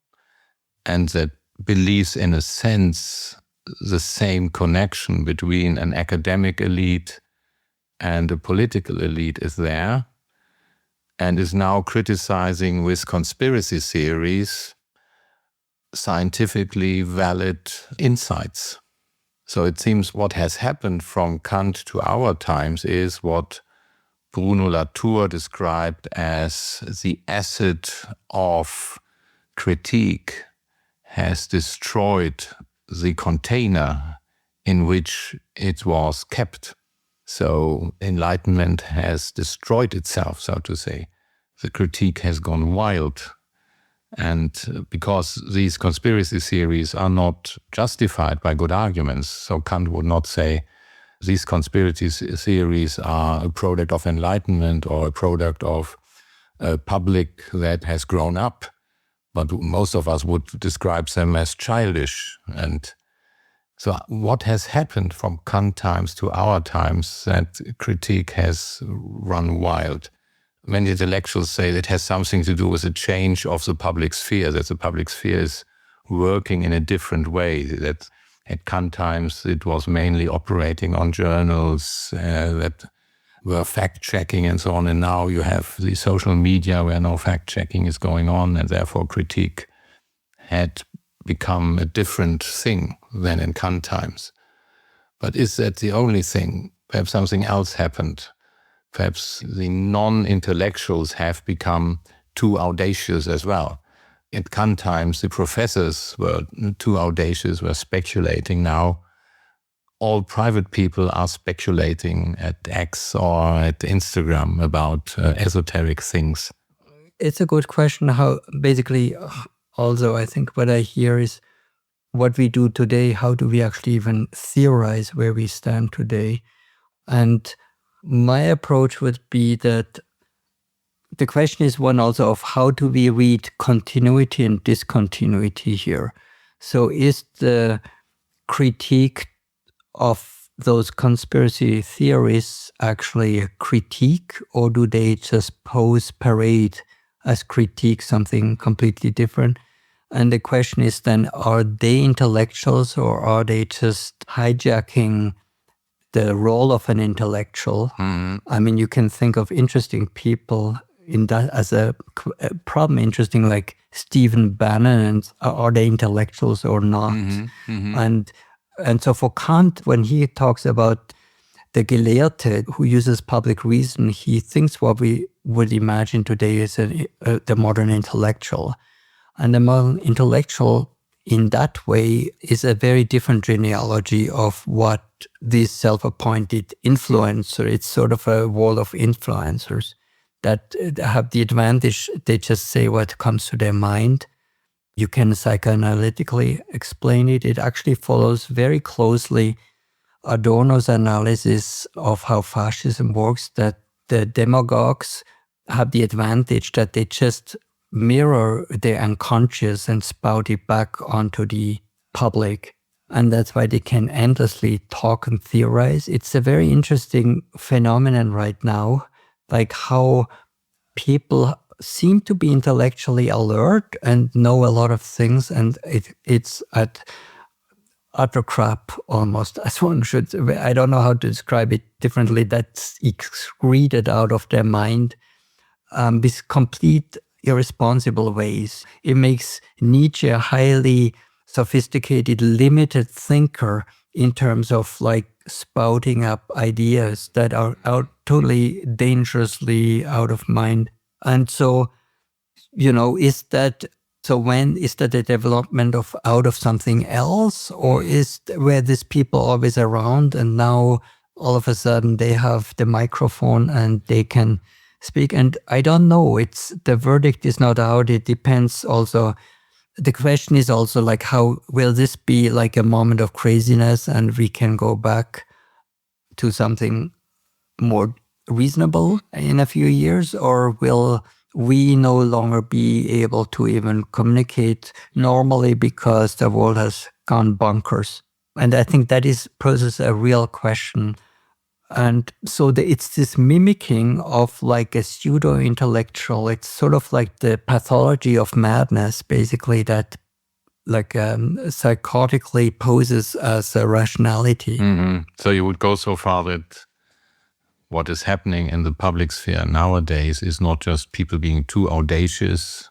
and that believes, in a sense, the same connection between an academic elite and a political elite is there, and is now criticizing with conspiracy theories scientifically valid insights. So it seems what has happened from Kant to our times is what Bruno Latour described as the acid of critique has destroyed the container in which it was kept. So Enlightenment has destroyed itself, so to say. The critique has gone wild. And because these conspiracy theories are not justified by good arguments, so Kant would not say these conspiracy theories are a product of enlightenment or a product of a public that has grown up, but most of us would describe them as childish. And so what has happened from Kant times to our times, that critique has run wild? Many intellectuals say it has something to do with the change of the public sphere, that the public sphere is working in a different way, that at Kant times it was mainly operating on journals that were fact-checking and so on, and now you have the social media where no fact-checking is going on, and therefore critique had become a different thing than in Kant times. But is that the only thing? Perhaps something else happened. Perhaps the non-intellectuals have become too audacious as well. At Kant times, the professors were too audacious, were speculating. Now, all private people are speculating at X or at Instagram about esoteric things. It's a good question how basically also I think what I hear is what we do today, how do we actually even theorize where we stand today? And my approach would be that the question is one also of how do we read continuity and discontinuity here? So is the critique of those conspiracy theories actually a critique, or do they just parade as critique something completely different? And the question is then, are they intellectuals or are they just hijacking the role of an intellectual? Mm-hmm. I mean, you can think of interesting people in that as a problem, interesting like Stephen Bannon, are they intellectuals or not? Mm-hmm. Mm-hmm. And so for Kant, when he talks about the Gelehrte who uses public reason, he thinks what we would imagine today is the modern intellectual. And the modern intellectual in that way is a very different genealogy of what this self-appointed influencer. It's sort of a wall of influencers that have the advantage, they just say what comes to their mind. You can psychoanalytically explain it. It actually follows very closely Adorno's analysis of how fascism works, that the demagogues have the advantage that they just mirror their unconscious and spout it back onto the public. And that's why they can endlessly talk and theorize. It's a very interesting phenomenon right now, like how people seem to be intellectually alert and know a lot of things, and it's at utter crap almost, as one should. I don't know how to describe it differently. That's excreted out of their mind with complete irresponsible ways. It makes Nietzsche a highly sophisticated, limited thinker in terms of like spouting up ideas that are totally dangerously out of mind. And so, is that a development of out of something else, or were these people always around and now all of a sudden they have the microphone and they can speak? And I don't know, the verdict is not out. It depends also. The question is also like, how will this be like a moment of craziness and we can go back to something more reasonable in a few years, or will we no longer be able to even communicate normally because the world has gone bonkers? And I think that poses a real question. And so it's this mimicking of like a pseudo-intellectual. It's sort of like the pathology of madness, basically, that like psychotically poses as a rationality. Mm-hmm. So you would go so far that what is happening in the public sphere nowadays is not just people being too audacious,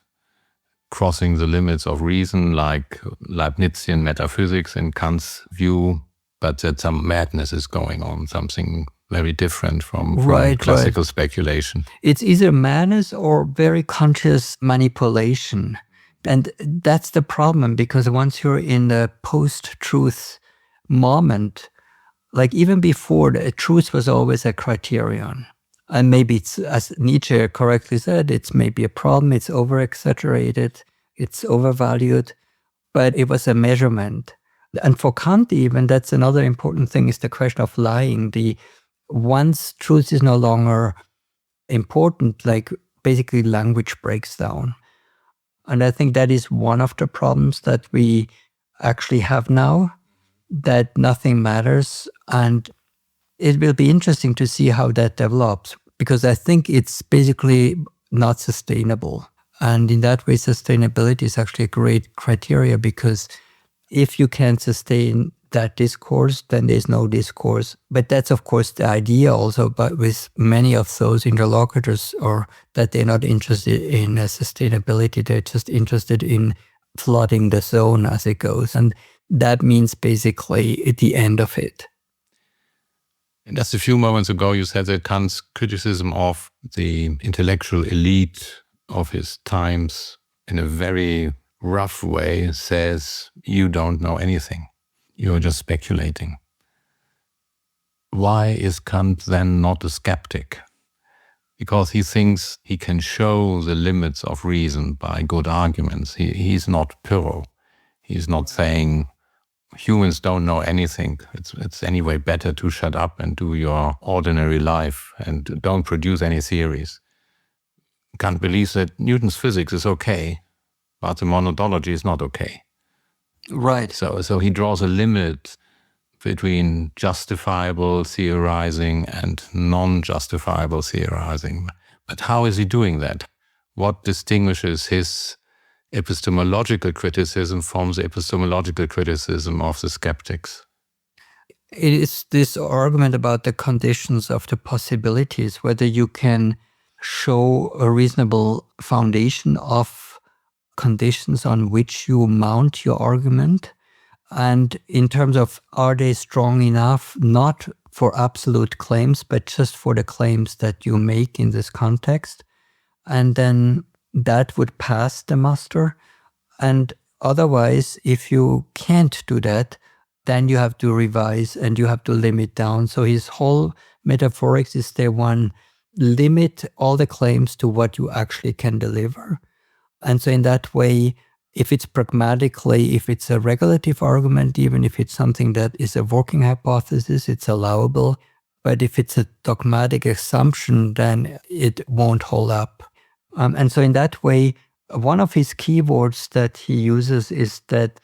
crossing the limits of reason, like Leibnizian metaphysics in Kant's view, but that some madness is going on, something very different from classical speculation. It's either madness or very conscious manipulation. And that's the problem, because once you're in the post-truth moment, like even before, the truth was always a criterion. And maybe it's, as Nietzsche correctly said, it's maybe a problem, it's over-exaggerated, it's overvalued, but it was a measurement. And for Kant even, that's another important thing, is the question of lying. Once truth is no longer important, like basically language breaks down. And I think that is one of the problems that we actually have now, that nothing matters. And it will be interesting to see how that develops, because I think it's basically not sustainable. And in that way, sustainability is actually a great criteria, because if you can't sustain that discourse, then there's no discourse. But that's, of course, the idea also, but with many of those interlocutors, or that they're not interested in sustainability, they're just interested in flooding the zone as it goes. And that means basically the end of it. And just a few moments ago, you said that Kant's criticism of the intellectual elite of his times, in a very rough way, says, you don't know anything. You're just speculating. Why is Kant then not a skeptic? Because he thinks he can show the limits of reason by good arguments. He's not Pyrrho. He's not saying humans don't know anything. It's anyway better to shut up and do your ordinary life and don't produce any theories. Kant believes that Newton's physics is okay, but the monadology is not okay. Right. So he draws a limit between justifiable theorizing and non-justifiable theorizing. But how is he doing that? What distinguishes his epistemological criticism from the epistemological criticism of the skeptics? It is this argument about the conditions of the possibilities, whether you can show a reasonable foundation of conditions on which you mount your argument. And in terms of, are they strong enough, not for absolute claims, but just for the claims that you make in this context? And then that would pass the muster. And otherwise, if you can't do that, then you have to revise and you have to limit down. So his whole metaphorics is the one, limit all the claims to what you actually can deliver. And so in that way, if it's pragmatically, if it's a regulative argument, even if it's something that is a working hypothesis, it's allowable. But if it's a dogmatic assumption, then it won't hold up. And so in that way, one of his keywords that he uses is that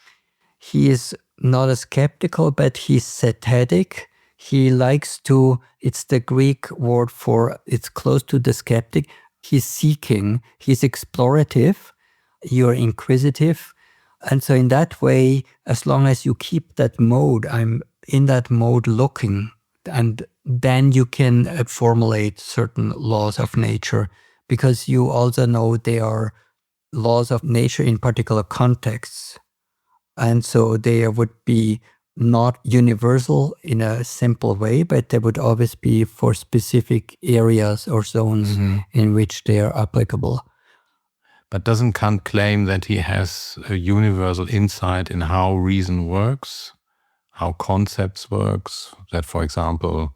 he is not a skeptical, but he's cetetic. He likes to, it's the Greek word for, it's close to the skeptic. He's seeking, he's explorative, you're inquisitive. And so in that way, as long as you keep that mode, I'm in that mode looking, and then you can formulate certain laws of nature, because you also know they are laws of nature in particular contexts. And so they would be not universal in a simple way, but they would always be for specific areas or zones in which they are applicable. But doesn't Kant claim that he has a universal insight in how reason works, how concepts works, that, for example,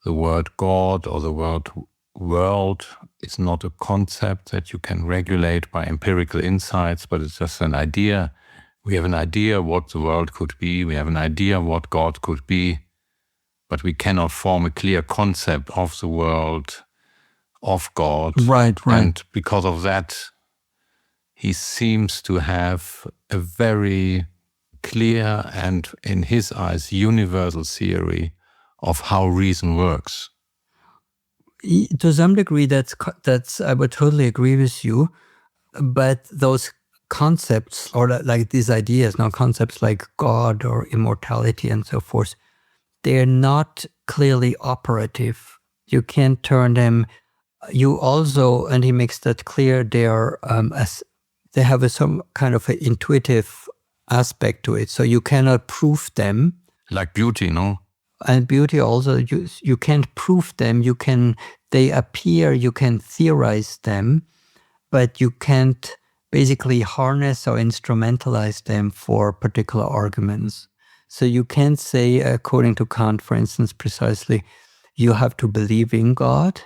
the word God or the word world is not a concept that you can regulate by empirical insights, but it's just an idea. We have an idea what the world could be, we have an idea what God could be, but we cannot form a clear concept of the world, of God. Right. And because of that, he seems to have a very clear and, in his eyes, universal theory of how reason works. To some degree, that's I would totally agree with you. But those concepts, or like these ideas, now concepts like God or immortality and so forth, they're not clearly operative. You can't turn them. You also, and he makes that clear, they are they have some kind of an intuitive aspect to it. So you cannot prove them. Like beauty, no? And beauty also, you can't prove them. They appear, you can theorize them, but you can't basically harness or instrumentalize them for particular arguments. So you can't say, according to Kant, for instance, precisely, you have to believe in God,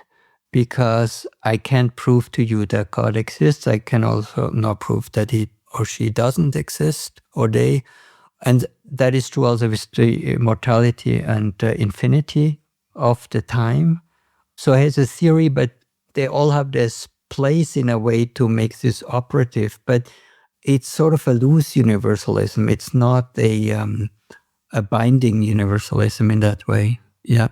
because I can't prove to you that God exists. I can also not prove that he or she doesn't exist, or they. And that is true also with the immortality and infinity of the time. So it has a theory, but they all have this place in a way to make this operative. But it's sort of a loose universalism. It's not a binding universalism in that way. Yeah.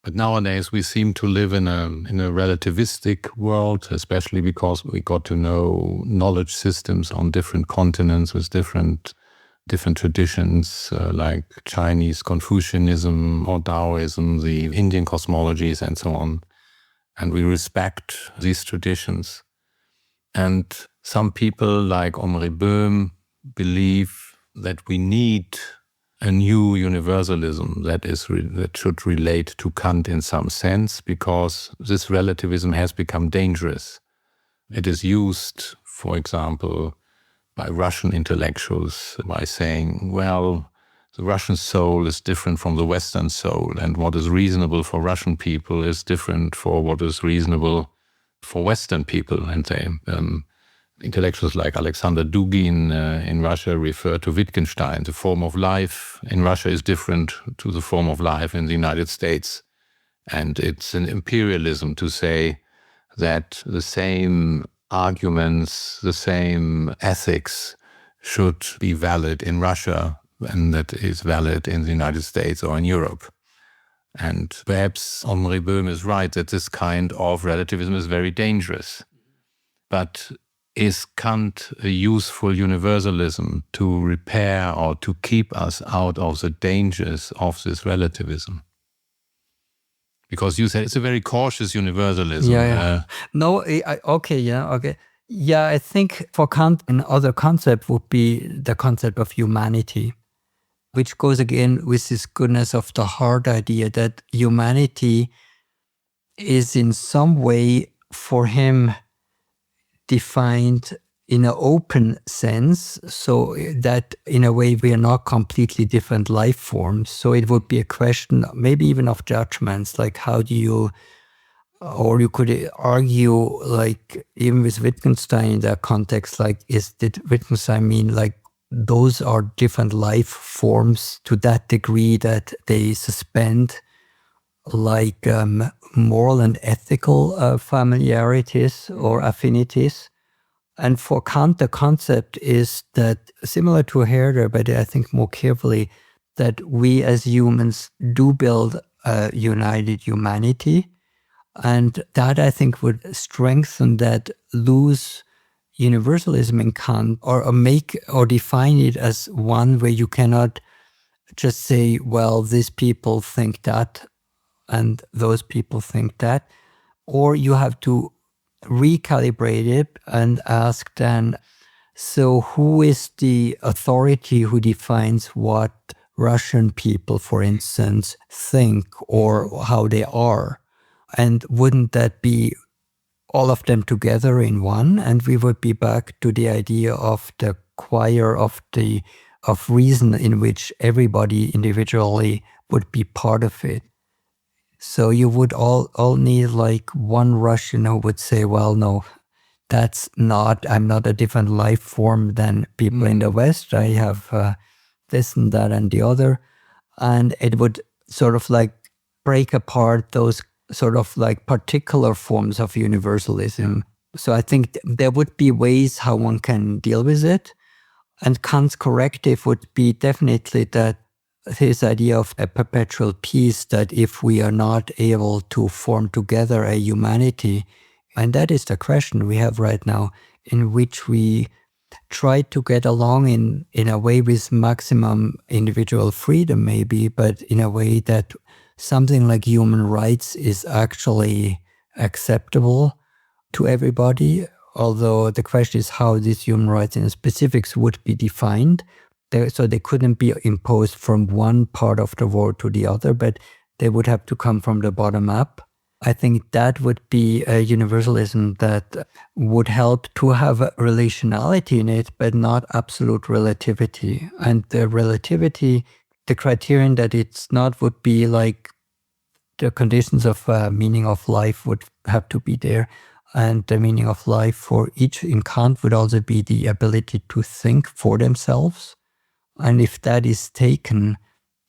But nowadays we seem to live in a relativistic world, especially because we got to know knowledge systems on different continents with different traditions, like Chinese Confucianism or Taoism, the Indian cosmologies, and so on. And we respect these traditions. And some people like Henri Böhm believe that we need a new universalism that should relate to Kant in some sense, because this relativism has become dangerous. It is used, for example, by Russian intellectuals by saying, well, the Russian soul is different from the Western soul, and what is reasonable for Russian people is different for what is reasonable for Western people. And they intellectuals like Alexander Dugin in Russia refer to Wittgenstein. The form of life in Russia is different to the form of life in the United States. And it's an imperialism to say that the same arguments, the same ethics should be valid in Russia and that is valid in the United States or in Europe. And perhaps Henri Böhm is right that this kind of relativism is very dangerous. But is Kant a useful universalism to repair or to keep us out of the dangers of this relativism? Because you said it's a very cautious universalism. Yeah. Okay. Yeah, I think for Kant, another concept would be the concept of humanity, which goes again with this goodness of the heart idea that humanity is in some way for him defined in an open sense, so that in a way we are not completely different life forms. So it would be a question maybe even of judgments, like how do you, or you could argue, like even with Wittgenstein in that context, like did Wittgenstein mean like those are different life forms to that degree that they suspend like moral and ethical familiarities or affinities? And for Kant, the concept is that, similar to Herder, but I think more carefully, that we as humans do build a united humanity. And that, I think, would strengthen that loose universalism in Kant, or make or define it as one where you cannot just say, well, these people think that and those people think that. Or you have to recalibrate it and ask then, so who is the authority who defines what Russian people, for instance, think or how they are? And wouldn't that be all of them together in one? And we would be back to the idea of the choir of reason, in which everybody individually would be part of it. So you would all need like one Russian who would say, well, no, I'm not a different life form than people in the West. I have this and that and the other. And it would sort of like break apart those sort of like particular forms of universalism. So I think there would be ways how one can deal with it. And Kant's corrective would be definitely that his idea of a perpetual peace, that if we are not able to form together a humanity, and that is the question we have right now, in which we try to get along in a way with maximum individual freedom maybe, but in a way that something like human rights is actually acceptable to everybody, although the question is how these human rights in specifics would be defined. So they couldn't be imposed from one part of the world to the other, but they would have to come from the bottom up. I think that would be a universalism that would help to have a relationality in it, but not absolute relativity. And the relativity, the criterion that it's not would be like the conditions of meaning of life would have to be there. And the meaning of life for each in Kant would also be the ability to think for themselves. And if that is taken,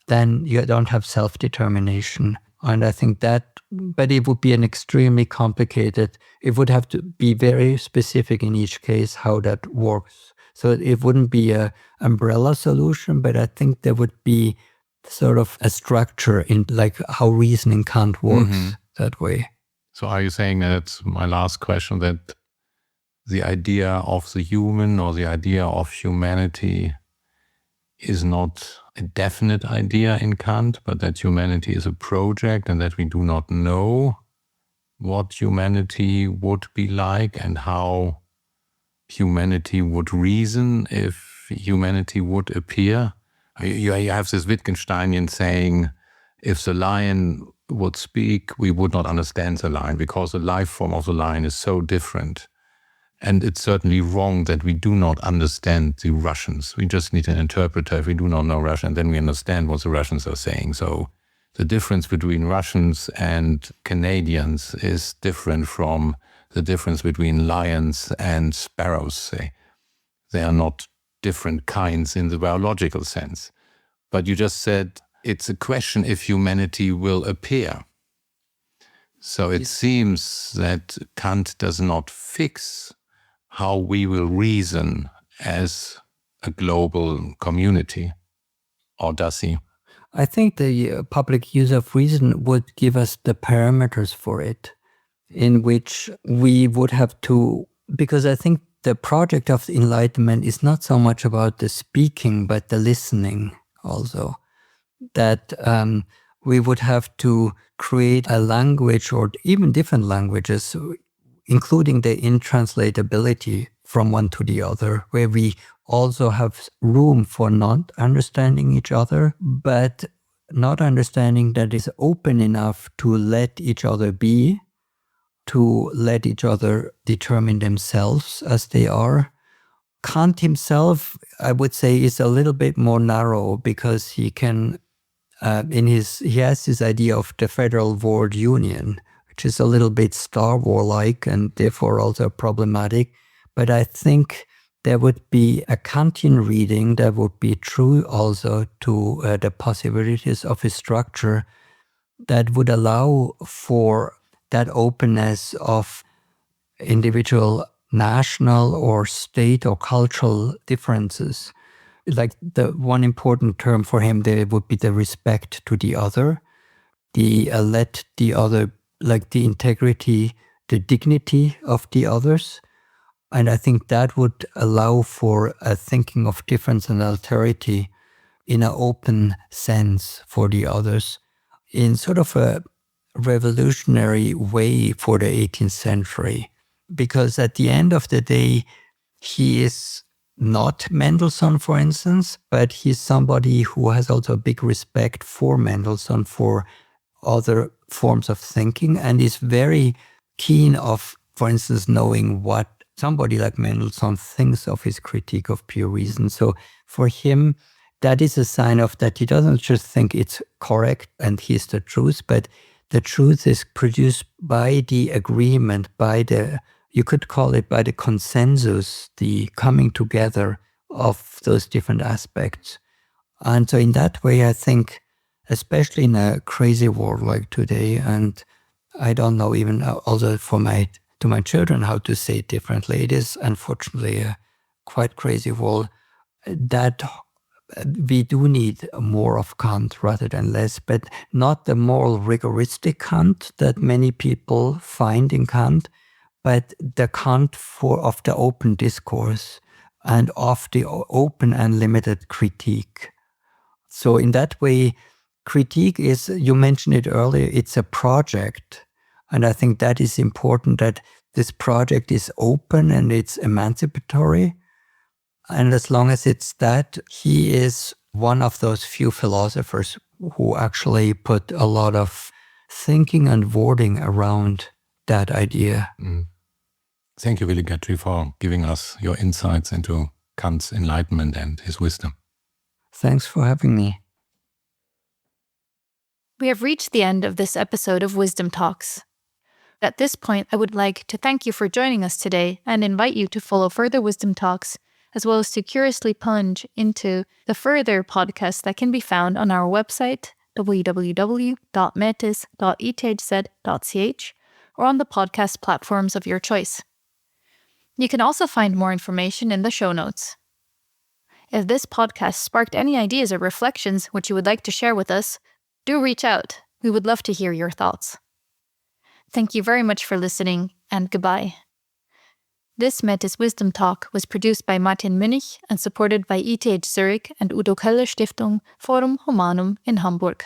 then you don't have self-determination. And I think that, but it would be an extremely complicated, it would have to be very specific in each case how that works. So it wouldn't be an umbrella solution, but I think there would be sort of a structure in like how reasoning Kant works that way. So are you saying, that's my last question, that the idea of the human or the idea of humanity is not a definite idea in Kant, but that humanity is a project and that we do not know what humanity would be like and how humanity would reason if humanity would appear? You have this Wittgensteinian saying, if the lion would speak, we would not understand the lion because the life form of the lion is so different. And it's certainly wrong that we do not understand the Russians. We just need an interpreter if we do not know Russian, then we understand what the Russians are saying. So the difference between Russians and Canadians is different from the difference between lions and sparrows, say. They are not different kinds in the biological sense. But you just said it's a question if humanity will appear. So it seems that Kant does not fix how we will reason as a global community, or does he? I think the public use of reason would give us the parameters for it, in which we would have to, because I think the project of the Enlightenment is not so much about the speaking, but the listening also. That we would have to create a language or even different languages, including the intranslatability from one to the other, where we also have room for not understanding each other, but not understanding that is open enough to let each other be, to let each other determine themselves as they are. Kant himself, I would say, is a little bit more narrow because he can, he has this idea of the federal world union, which is a little bit Star Wars-like and therefore also problematic. But I think there would be a Kantian reading that would be true also to the possibilities of a structure that would allow for that openness of individual national or state or cultural differences. Like the one important term for him there would be the respect to the other, the let the other, like the integrity, the dignity of the others. And I think that would allow for a thinking of difference and alterity in an open sense for the others, in sort of a revolutionary way for the 18th century. Because at the end of the day, he is not Mendelssohn, for instance, but he's somebody who has also a big respect for Mendelssohn, for other forms of thinking, and is very keen of, for instance, knowing what somebody like Mendelssohn thinks of his critique of pure reason. So for him, that is a sign of that he doesn't just think it's correct and he's the truth, but the truth is produced by the agreement, by the, you could call it by the consensus, the coming together of those different aspects. And so in that way, I think, especially in a crazy world like today, and I don't know even also for to my children how to say it differently, it is unfortunately a quite crazy world, that we do need more of Kant rather than less, but not the moral rigoristic Kant that many people find in Kant, but the Kant of the open discourse and of the open and limited critique. So in that way, critique is, you mentioned it earlier, it's a project. And I think that is important, that this project is open and it's emancipatory. And as long as it's that, he is one of those few philosophers who actually put a lot of thinking and wording around that idea. Thank you, Willi Goetschel, for giving us your insights into Kant's enlightenment and his wisdom. Thanks for having me. We have reached the end of this episode of Wisdom Talks. At this point, I would like to thank you for joining us today and invite you to follow further Wisdom Talks, as well as to curiously plunge into the further podcasts that can be found on our website, www.metis.ethz.ch, or on the podcast platforms of your choice. You can also find more information in the show notes. If this podcast sparked any ideas or reflections which you would like to share with us, do reach out. We would love to hear your thoughts. Thank you very much for listening, and goodbye. This Metis Wisdom Talk was produced by Martin Münich and supported by ETH Zurich and Udo Keller Stiftung Forum Humanum in Hamburg.